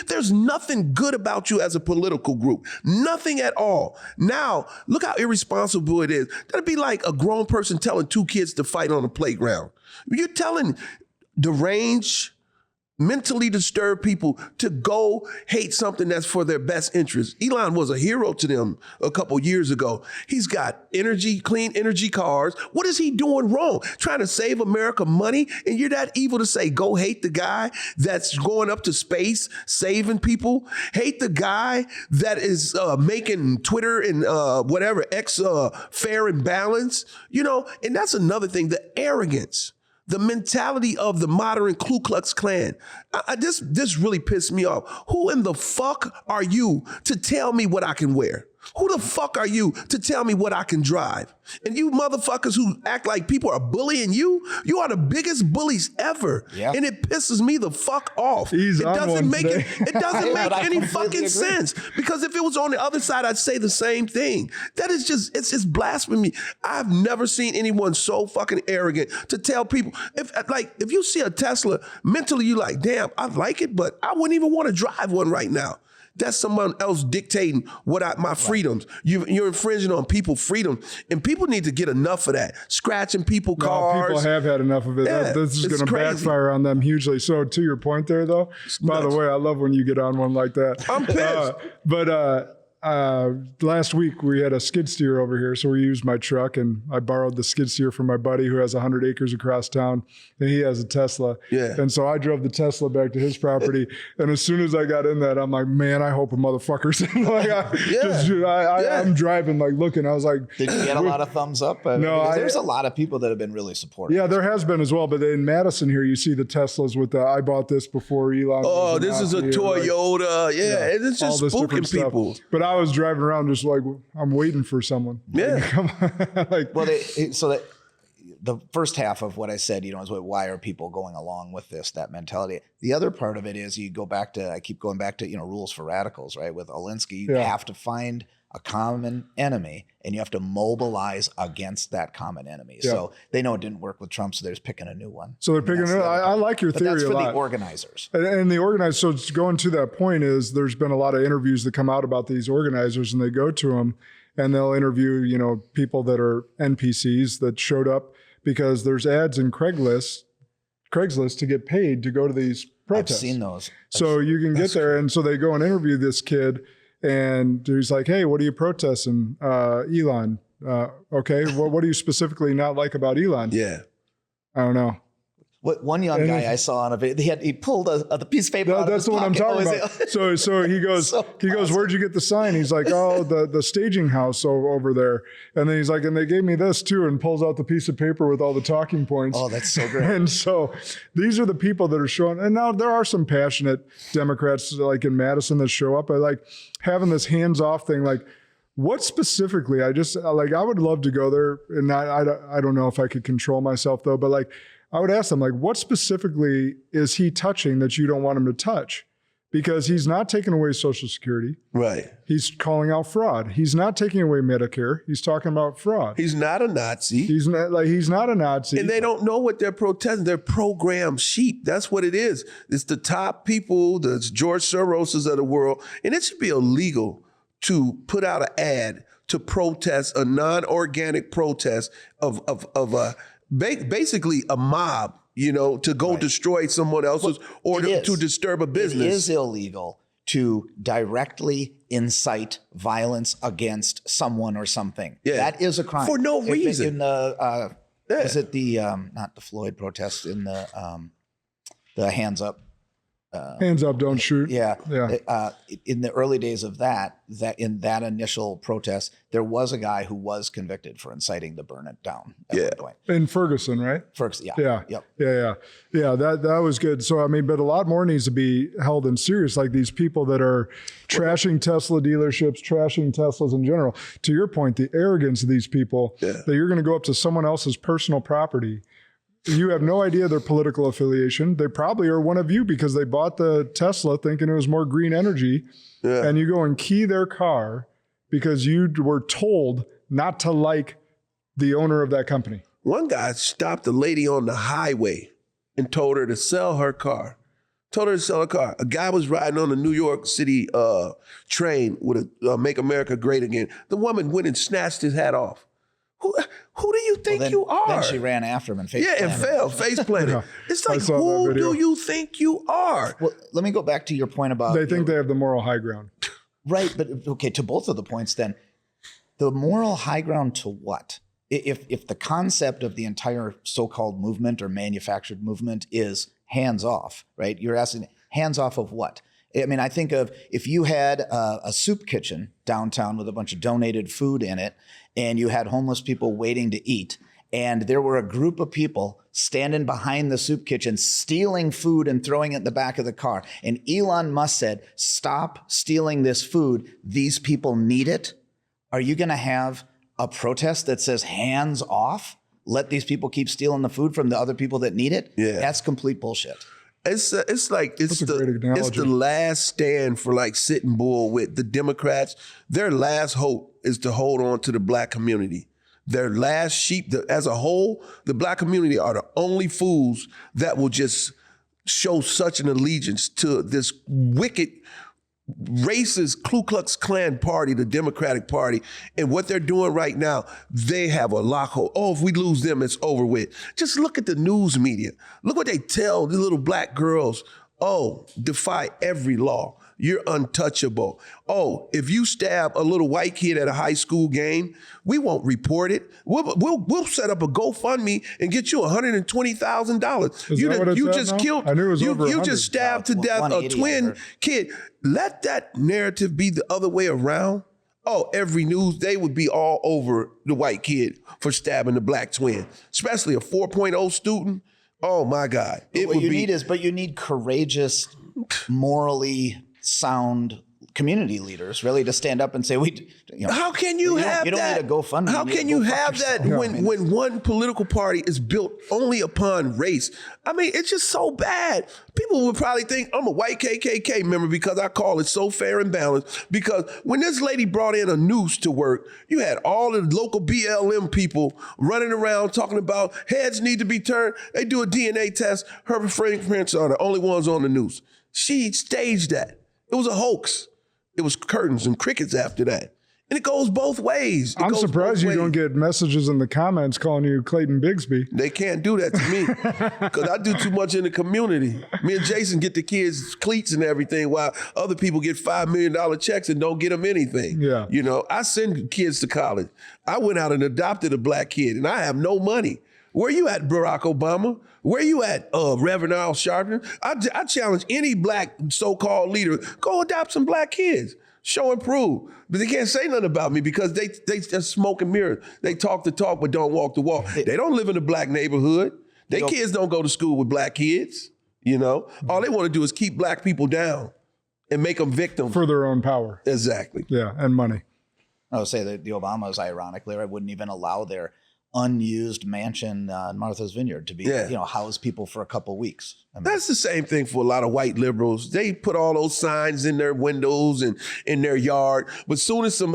there's nothing good about you as a political group, nothing at all. Now look how irresponsible it is. That'd be like a grown person telling two kids to fight on a playground. You're telling deranged, mentally disturbed people to go hate something that's for their best interest. Elon was a hero to them a couple years ago. He's got clean energy cars. What is he doing wrong? Trying to save America money? And you're that evil to say, go hate the guy that's going up to space, saving people. Hate the guy that is making Twitter and X fair and balanced. And that's another thing, the arrogance. The mentality of the modern Ku Klux Klan. This really pissed me off. Who in the fuck are you to tell me what I can wear? Who the fuck are you to tell me what I can drive? And you motherfuckers who act like people are bullying you are the biggest bullies ever. Yeah. And it pisses me the fuck off. It doesn't make any fucking sense. Because if it was on the other side, I'd say the same thing. That is it's blasphemy. I've never seen anyone so fucking arrogant to tell people, if you see a Tesla, mentally you like, damn, I like it, but I wouldn't even want to drive one right now. That's someone else dictating my freedoms. You're infringing on people's freedom, and people need to get enough of that. Scratching people cars. People have had enough of it. Yeah, this is going to backfire on them hugely. So to your point there, though, by the way, I love when you get on one like that. I'm pissed. Last week we had a skid steer over here, so we used my truck, and I borrowed the skid steer from my buddy who has 100 acres across town, and he has a Tesla. Yeah. And so I drove the Tesla back to his property, and as soon as I got in that, I'm like, man, I hope a motherfucker's I'm driving, like looking. I was like, did you get a lot of thumbs up? No, there's a lot of people that have been really supportive. Yeah, there has been as well. But in Madison here, you see the Teslas with I bought this before Elon. Oh, this is a Toyota. It's just spooking people. But I was driving around just like, I'm waiting for someone. Yeah. Come on. The first half of what I said, is why are people going along with that mentality? The other part of it is I keep going back to, rules for radicals, right? With Alinsky, you have to find a common enemy and you have to mobilize against that common enemy. Yeah. So they know it didn't work with Trump, so they're just picking a new one. So they're picking I like your theory a lot. That's for the organizers. And the organizers, so going to that point is there's been a lot of interviews that come out about these organizers, and they go to them and they'll interview, people that are NPCs that showed up because there's ads in Craigslist to get paid to go to these protests. I've seen those. So you can get there. And so they go and interview this kid, and he's like, hey, what are you protesting? Elon. Okay, what do you specifically not like about Elon? Yeah. I don't know. What one young guy I saw on a video, he pulled the piece of paper out of his pocket. That's what I'm talking about. So he goes, where'd you get the sign? He's like, oh, the staging house over there. And then he's like, and they gave me this too, and pulls out the piece of paper with all the talking points. Oh, that's so great. And so these are the people that are showing, and now there are some passionate Democrats like in Madison that show up. I like having this hands-off thing, like, what specifically? I would love to go there, and I don't know if I could control myself though, but like, I would ask them, like, what specifically is he touching that you don't want him to touch? Because he's not taking away Social Security. Right. He's calling out fraud. He's not taking away Medicare. He's talking about fraud. He's not a Nazi. He's not a Nazi. And they don't know what they're protesting. They're programmed sheep. That's what it is. It's the top people, the George Soroses of the world. And it should be illegal to put out an ad to protest a non-organic protest of basically a mob, to go destroy someone else's to disturb a business. It is illegal to directly incite violence against someone or something. Yeah. That is a crime. For no reason. In the, is it the, not the Floyd protest, in the Hands Up. Hands up, don't shoot. Yeah. In the early days of that in that initial protest, there was a guy who was convicted for inciting the burn it down at one point. In Ferguson, right? Ferguson, yeah. Yeah. That was good. So, I mean, but a lot more needs to be held in serious, like these people that are trashing Tesla dealerships, trashing Teslas in general. To your point, the arrogance of these people, that you're going to go up to someone else's personal property. You have no idea their political affiliation. They probably are one of you because they bought the Tesla thinking it was more green energy. Yeah. And you go and key their car because you were told not to like the owner of that company. One guy stopped a lady on the highway and told her to sell her car. A guy was riding on the New York City train with a Make America Great Again. The woman went and snatched his hat off. Who do you think you are? Then she ran after him and face planted. And fell, face planted. It's like, who do you think you are? Well, let me go back to your point about... They think they have the moral high ground. Right, but okay, to both of the points then, the moral high ground to what? If the concept of the entire so-called movement or manufactured movement is hands off, right? You're asking hands off of what? I mean, I think of if you had a soup kitchen downtown with a bunch of donated food in it, and you had homeless people waiting to eat, and there were a group of people standing behind the soup kitchen stealing food and throwing it in the back of the car. And Elon Musk said, stop stealing this food. These people need it. Are you going to have a protest that says hands off? Let these people keep stealing the food from the other people that need it? Yeah. That's complete bullshit. It's the last stand for like Sitting Bull with the Democrats. Their last hope is to hold on to the black community. Their last sheep, as a whole, the black community are the only fools that will just show such an allegiance to this wicked, racist Ku Klux Klan party, the Democratic Party. And what they're doing right now, they have a lockhold. Oh, if we lose them, it's over with. Just look at the news media. Look what they tell the little black girls. Oh, defy every law. You're untouchable. Oh, if you stab a little white kid at a high school game, we won't report it. We'll set up a GoFundMe and get you $120,000. You just killed. I knew it was over 100. You just stabbed to death a twin kid. Let that narrative be the other way around. Oh, every news, they would be all over the white kid for stabbing the black twin, especially a 4.0 student. Oh my God. But you need courageous, morally sound community leaders really to stand up and say, how can you have that? You don't need a GoFundMe. How can you have that when one political party is built only upon race? I mean, it's just so bad. People would probably think I'm a white KKK member because I call it so fair and balanced. Because when this lady brought in a noose to work, you had all the local BLM people running around talking about heads need to be turned. They do a DNA test. Her fingerprints are the only ones on the noose. She staged that. It was a hoax. It was curtains and crickets after that. And it goes both ways. I'm surprised you don't get messages in the comments calling you Clayton Bigsby. They can't do that to me because I do too much in the community. Me and Jason get the kids cleats and everything while other people get $5 million checks and don't get them anything. Yeah. I send kids to college. I went out and adopted a black kid and I have no money. Where you at, Barack Obama? Where you at, Reverend Al Sharpton? I challenge any black so-called leader, go adopt some black kids. Show and prove. But they can't say nothing about me because they just smoke and mirror. They talk the talk but don't walk the walk. They don't live in a black neighborhood. Their kids don't go to school with black kids. You know, all they want to do is keep black people down and make them victims. For their own power. Exactly. Yeah, and money. I would say that the Obamas, ironically, right, wouldn't even allow their unused mansion in Martha's Vineyard to be, house people for a couple weeks. I mean, that's the same thing for a lot of white liberals. They put all those signs in their windows and in their yard. But soon as some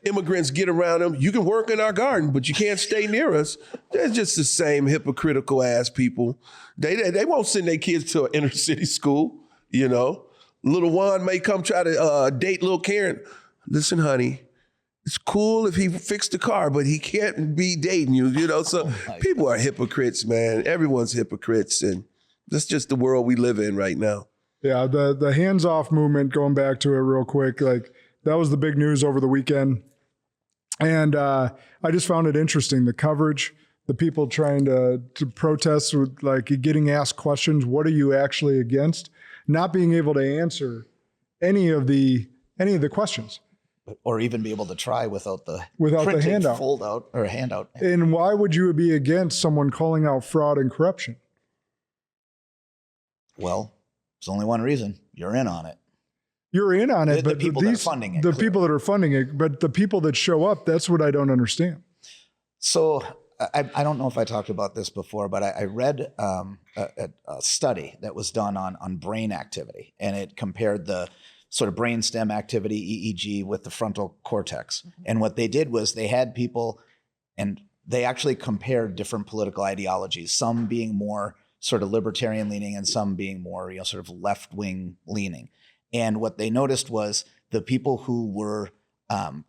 immigrants get around them, you can work in our garden, but you can't stay near us. They're just the same hypocritical ass people. They won't send their kids to an inner city school, you know. Little Juan may come try to date little Karen. Listen, honey, it's cool if he fixed the car, but he can't be dating you, you know? So people are hypocrites, man. Everyone's hypocrites, and that's just the world we live in right now. Yeah, the hands-off movement, going back to it real quick, like that was the big news over the weekend. And I just found it interesting, the coverage, the people trying to protest with like getting asked questions, what are you actually against? Not being able to answer any of the questions. Or even be able to try without the handout. Fold out or handout. And why would you be against someone calling out fraud and corruption? Well, there's only one reason. You're in on it. You're in on it, but the people that are funding it. The people that are funding it, but the people that show up, that's what I don't understand. So I don't know if I talked about this before, but I read a study that was done on brain activity, and it compared the sort of brainstem activity, EEG, with the frontal cortex. Mm-hmm. And what they did was they had people, and they actually compared different political ideologies, some being more sort of libertarian leaning and some being more, sort of left-wing leaning. And what they noticed was the people who were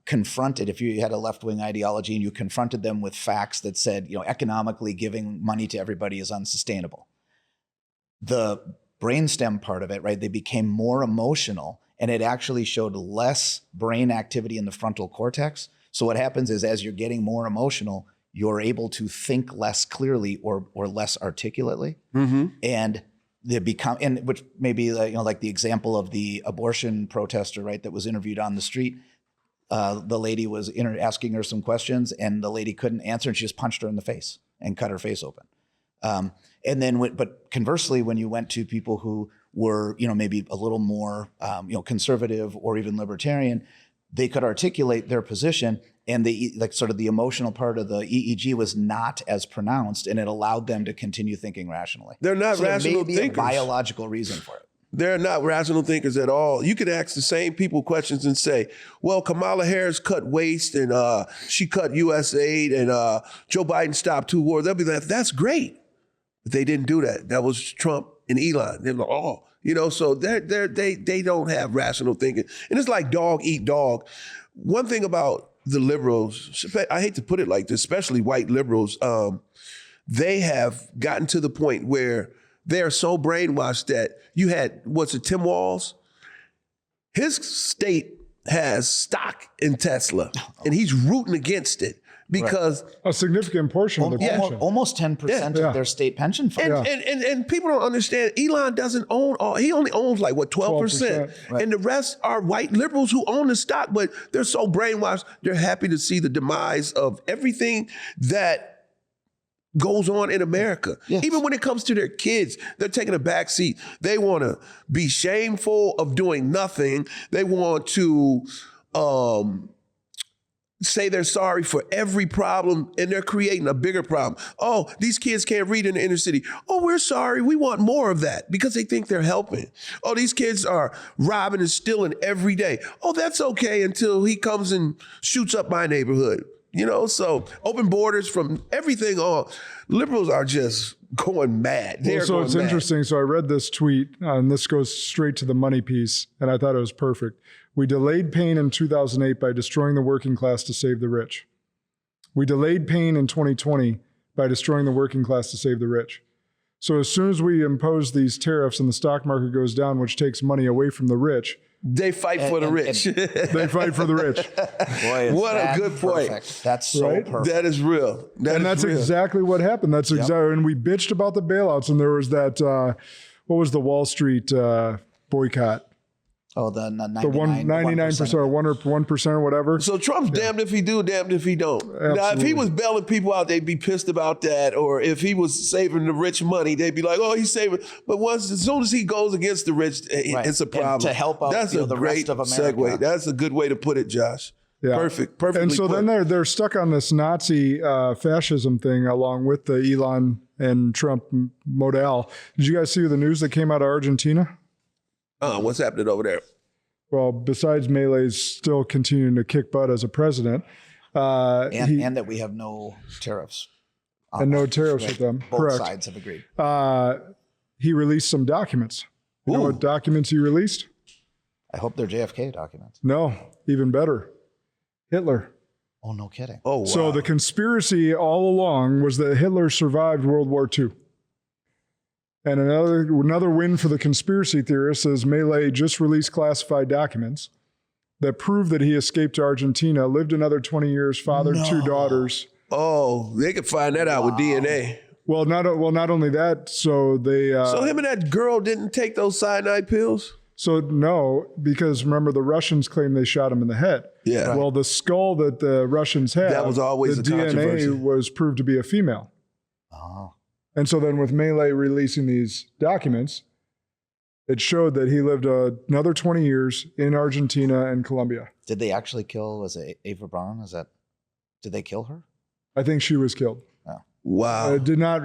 confronted, if you had a left-wing ideology and you confronted them with facts that said, economically giving money to everybody is unsustainable. The brainstem part of it, right, they became more emotional, and it actually showed less brain activity in the frontal cortex. So what happens is, as you're getting more emotional, you're able to think less clearly or less articulately. Mm-hmm. And they become, and which may be like the example of the abortion protester, right, that was interviewed on the street. The lady was asking her some questions, and the lady couldn't answer, and she just punched her in the face and cut her face open. And then, but conversely, when you went to people who were, maybe a little more, conservative or even libertarian, they could articulate their position, and the emotional part of the EEG was not as pronounced, and it allowed them to continue thinking rationally. They're not rational there may be thinkers. A biological reason for it. They're not rational thinkers at all. You could ask the same people questions and say, well, Kamala Harris cut waste and she cut USAID and Joe Biden stopped 2 wars. They'll be like, that's great. But they didn't do that. That was Trump and Elon. They're like, so they don't have rational thinking. And it's like dog eat dog. One thing about the liberals, I hate to put it like this, especially white liberals, they have gotten to the point where they are so brainwashed that you had, Tim Walz? His state has stock in Tesla, and he's rooting against it because a significant portion of the pension. Almost 10% of their state pension fund. And people don't understand, Elon doesn't own he only owns 12%. Right. And the rest are white liberals who own the stock, but they're so brainwashed, they're happy to see the demise of everything that goes on in America. Yes. Even when it comes to their kids, they're taking a back seat. They want to be shameful of doing nothing. They want to say they're sorry for every problem, and they're creating a bigger problem. Oh, these kids can't read in the inner city. Oh, we're sorry. We want more of that, because they think they're helping. Oh, these kids are robbing and stealing every day. Oh, that's okay until he comes and shoots up my neighborhood. So open borders from everything on. Liberals are just going mad. So it's interesting. So I read this tweet, and this goes straight to the money piece, and I thought it was perfect. We delayed pain in 2008 by destroying the working class to save the rich. We delayed pain in 2020 by destroying the working class to save the rich. So as soon as we impose these tariffs and the stock market goes down, which takes money away from the rich, they fight for the rich. they fight for the rich. Boy, What a good point. perfect. That's so Right? perfect. That is real. That's real. exactly what happened. That's exactly, and we bitched about the bailouts, and there was that, what was the Wall Street boycott? Oh, the 99% or 1% or whatever. So Trump's damned if he do, damned if he don't. Now, if he was bailing people out, they'd be pissed about that. Or if he was saving the rich money, they'd be like, "Oh, he's saving." But as soon as he goes against the rich, it's a problem. And to help out That's a the great rest of America. segue. That's a good way to put it, Josh. Yeah. Perfectly And so put. then they're stuck on this Nazi fascism thing along with the Elon and Trump model. Did you guys see the news that came out of Argentina? What's happening over there? Well, besides Milei's still continuing to kick butt as a president, and that we have no tariffs. and no tariffs with them. Both Correct. sides have agreed. He released some documents. You know Ooh. what documents he released? I hope they're JFK documents. No, even better. Hitler. Oh, no kidding. Oh, wow. So the conspiracy all along was that Hitler survived World War II. And another win for the conspiracy theorists is Milei just released classified documents that prove that he escaped to Argentina, lived another 20 years, fathered 2 daughters. Oh, they could find that out with DNA. Well, not only that. So they. So him and that girl didn't take those cyanide pills? So no, because remember the Russians claim they shot him in the head. Yeah. Right. Well, the skull that the Russians had, That was always the a controversy. DNA was proved to be a female. Oh. And so then with Milei releasing these documents, it showed that he lived another 20 years in Argentina and Colombia. Did they actually kill, Ava Braun? Did they kill her? I think she was killed. Wow. It did not,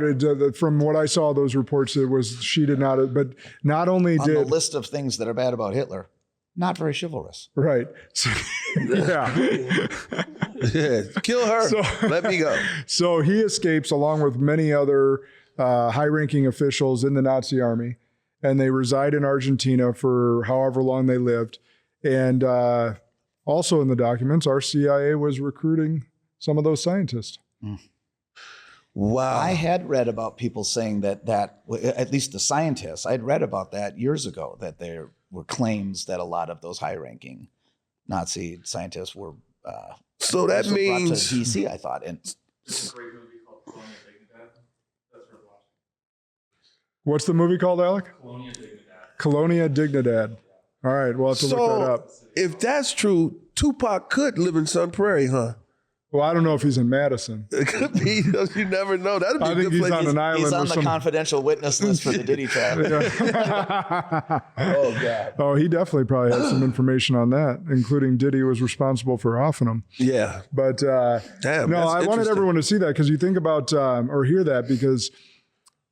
from what I saw, those reports, it was, she did not, but not only On did. the list of things that are bad about Hitler, not very chivalrous. Right. So, yeah. Yeah. Kill her. So- Let me go. So he escapes along with many other high-ranking officials in the Nazi army, and they reside in Argentina for however long they lived. And also in the documents, our CIA was recruiting some of those scientists. Wow. I had read about people saying that at least the scientists, I'd read about that years ago, that there were claims that a lot of those high-ranking Nazi scientists were So that brought to means DC, I thought. And What's the movie called, Alec? Colonia Dignidad. All right, we'll have to look that up. if that's true, Tupac could live in Sun Prairie, huh? Well, I don't know if he's in Madison. It could be. You never know. That'd be I a think good he's place. on an island he's on with the some. confidential witness list for the Diddy trial. Oh God. Oh, he definitely probably has some information on that, including Diddy was responsible for offing him. Yeah. But Damn. no, that's I wanted interesting. everyone to see that because you think about or hear that because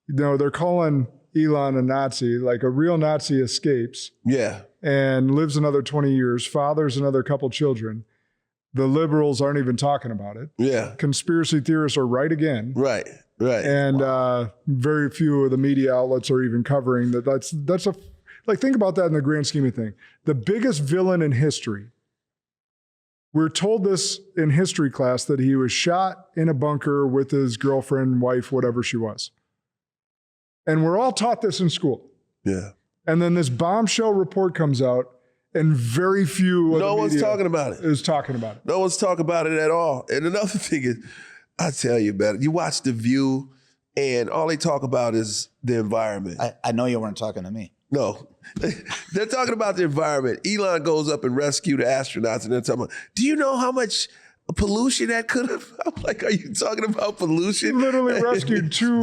they're calling Elon a Nazi, like a real Nazi escapes Yeah. and lives another 20 years, fathers another couple children. The liberals aren't even talking about it. Yeah. Conspiracy theorists are right again. Right. Right. And very few of the media outlets are even covering that. That's a like think about that in the grand scheme of things. The biggest villain in history. We're told this in history class that he was shot in a bunker with his girlfriend, wife, whatever she was. And we're all taught this in school. Yeah. And then this bombshell report comes out, and very few of No the one's media talking about it. is talking about it. No one's talking about it at all. And another thing is, I tell you, man, you watch The View, and all they talk about is the environment. I know you weren't talking to me. No, they're talking about the environment. Elon goes up and rescue the astronauts, and they're talking about, do you know how much pollution that could have? I'm like, are you talking about pollution? Literally rescued 2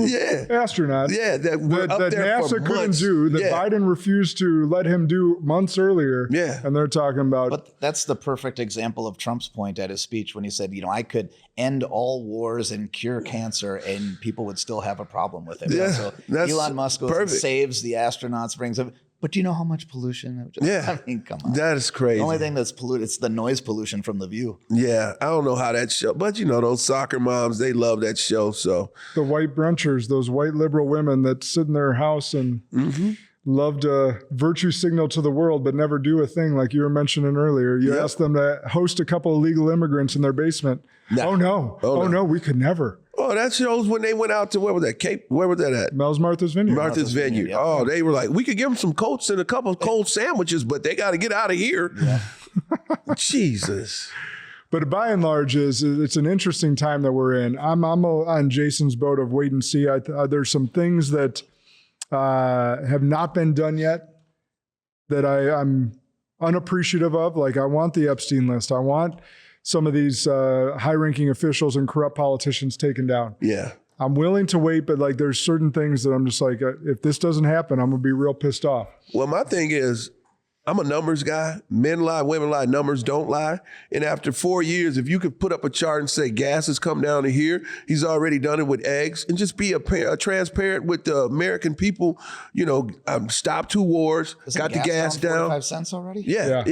astronauts. Yeah, that were up that there for NASA couldn't months. do, that Yeah. Biden refused to let him do months earlier. Yeah. And they're talking about But that's the perfect example of Trump's point at his speech when he said, I could end all wars and cure cancer and people would still have a problem with it. Yeah, So that's Elon Musk goes and perfect. saves the astronauts, brings them. But do you know how much pollution? Yeah. I mean, come on. That is crazy. The only thing that's polluted, it's the noise pollution from The View. Yeah, I don't know how that show, but those soccer moms, they love that show. So the white brunchers, those white liberal women that sit in their house and love to virtue signal to the world, but never do a thing like you were mentioning earlier. You asked them to host a couple of illegal immigrants in their basement. No. Oh no, we could never. Oh, that shows when they went out to, where was that? Cape? Where was that at? Martha's Vineyard. Martha's Vineyard. Yep. Oh, they were like, we could give them some coats and a couple of cold sandwiches, but they got to get out of here. Yeah. Jesus. But by and large, it's an interesting time that we're in. I'm on Jason's boat of wait and see. There's some things that have not been done yet that I'm unappreciative of. Like, I want the Epstein list. I want some of these high-ranking officials and corrupt politicians taken down. Yeah. I'm willing to wait, but like, there's certain things that I'm just like, if this doesn't happen, I'm gonna be real pissed off. Well, my thing is, I'm a numbers guy. Men lie, women lie, numbers don't lie. And after 4 years, if you could put up a chart and say gas has come down to here, he's already done it with eggs, and just be a transparent with the American people, stop 2 wars, got the gas down. 45 cents already? Yeah.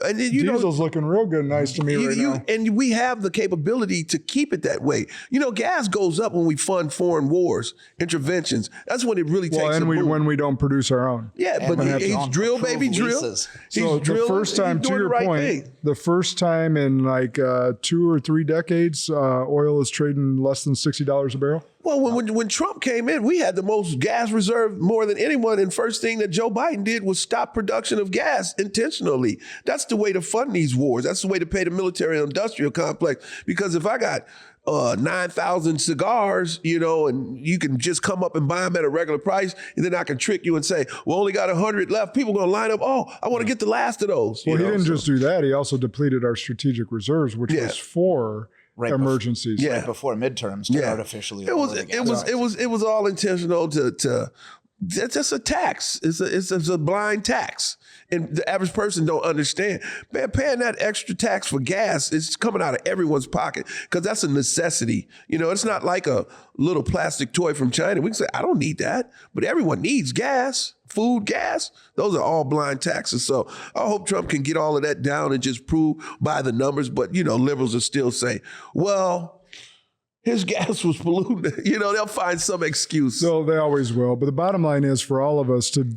And then, Diesel's looking real good and nice to me right now. And we have the capability to keep it that way. Gas goes up when we fund foreign wars, interventions. That's when it really takes a boom. When we don't produce our own. Yeah, And but he's drill, baby, drill. So the first time, to your point, the first time in like 2 or 3 decades, oil is trading less than $60 a barrel. Well, when Trump came in, we had the most gas reserve more than anyone. And first thing that Joe Biden did was stop production of gas intentionally. That's the way to fund these wars. That's the way to pay the military and industrial complex. Because if I got 9,000 cigars, and you can just come up and buy them at a regular price, and then I can trick you and say, we only got 100 left. People are going to line up. Oh, I want to get the last of those. Well, he didn't just do that. He also depleted our strategic reserves, which was for emergencies. Right before midterms to artificially. It was all intentional to it's just a tax. It's a blind tax. And the average person don't understand. Man, paying that extra tax for gas is coming out of everyone's pocket because that's a necessity. It's not like a little plastic toy from China. We can say, I don't need that. But everyone needs gas, food, gas. Those are all blind taxes. So I hope Trump can get all of that down and just prove by the numbers. But, liberals will still say, well, his gas was polluted. They'll find some excuse. So they always will. But the bottom line is for all of us to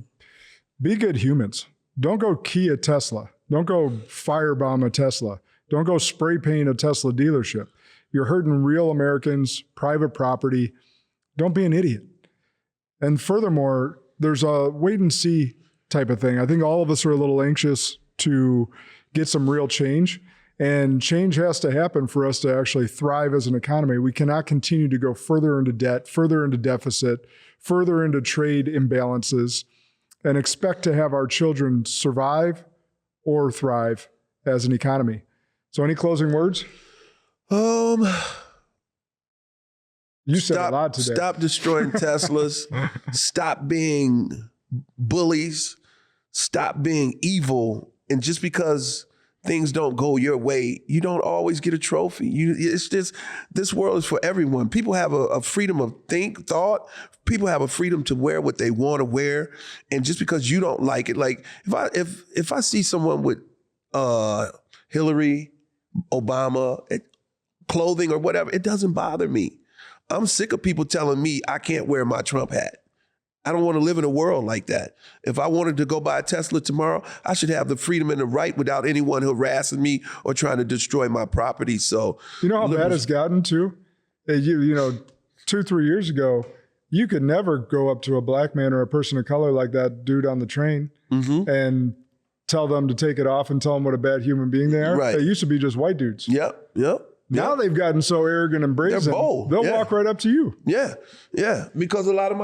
be good humans. Don't go key a Tesla. Don't go firebomb a Tesla. Don't go spray paint a Tesla dealership. You're hurting real Americans, private property. Don't be an idiot. And furthermore, there's a wait and see type of thing. I think all of us are a little anxious to get some real change. And change has to happen for us to actually thrive as an economy. We cannot continue to go further into debt, further into deficit, further into trade imbalances, and expect to have our children survive or thrive as an economy. So any closing words? You said a lot today. Stop destroying Teslas. Stop being bullies. Stop being evil. And just because things don't go your way, you don't always get a trophy. It's just, this world is for everyone. People have a freedom of thought. People have a freedom to wear what they want to wear. And just because you don't like it, like if I see someone with Hillary, Obama, clothing or whatever, it doesn't bother me. I'm sick of people telling me I can't wear my Trump hat. I don't want to live in a world like that. If I wanted to go buy a Tesla tomorrow, I should have the freedom and the right without anyone harassing me or trying to destroy my property. So you know how bad it's gotten too? 2-3 years ago, you could never go up to a black man or a person of color like that dude on the train and tell them to take it off and tell them what a bad human being they are. Right. They used to be just white dudes. Yep. Now they've gotten so arrogant and brazen. They're bold. They'll walk right up to you. Yeah. Because a lot of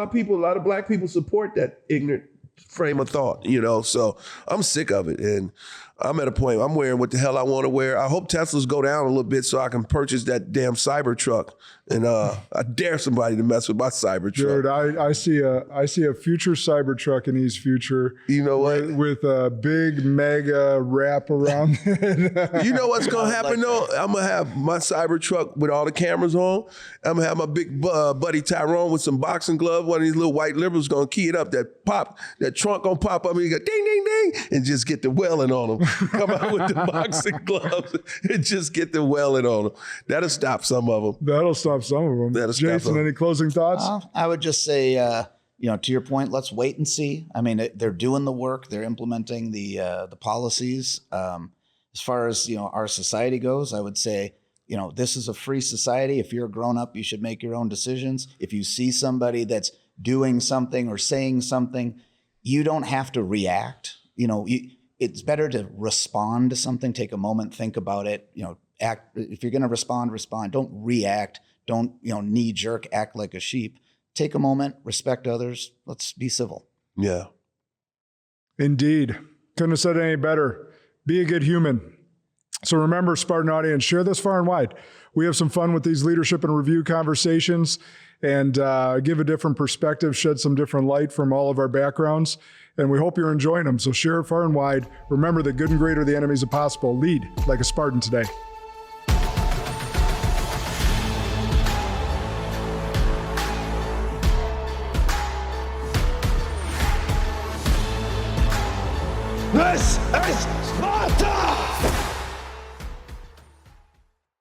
black people support that ignorant frame of thought, so I'm sick of it. And I'm at a point, I'm wearing what the hell I want to wear. I hope Teslas go down a little bit so I can purchase that damn Cybertruck. And I dare somebody to mess with my Cybertruck. Dude, I see a future Cybertruck in East Future. You know what? With a big mega wrap around it. You know what's going to happen though? I'm going to have my Cybertruck with all the cameras on. I'm going to have my big buddy Tyrone with some boxing gloves. One of these little white liberals going to key it up. That trunk going to pop up and you go ding, ding, ding, and just get the welling on them. Come out with the boxing gloves and just get the welling on them. That'll stop some of them. That'll stop some of them. Jason, any closing thoughts? I would just say to your point, let's wait and see. I mean, they're doing the work. They're implementing the policies. As far as, our society goes, I would say, this is a free society. If you're a grown up, you should make your own decisions. If you see somebody that's doing something or saying something, you don't have to react. It's better to respond to something, take a moment, think about it, act. If you're going to respond. Don't react. Don't, knee jerk, act like a sheep. Take a moment, respect others. Let's be civil. Yeah. Indeed. Couldn't have said it any better. Be a good human. So remember, Spartan audience, share this far and wide. We have some fun with these leadership and review conversations and give a different perspective, shed some different light from all of our backgrounds. And we hope you're enjoying them. So share it far and wide. Remember that good and great are the enemies of possible. Lead like a Spartan today.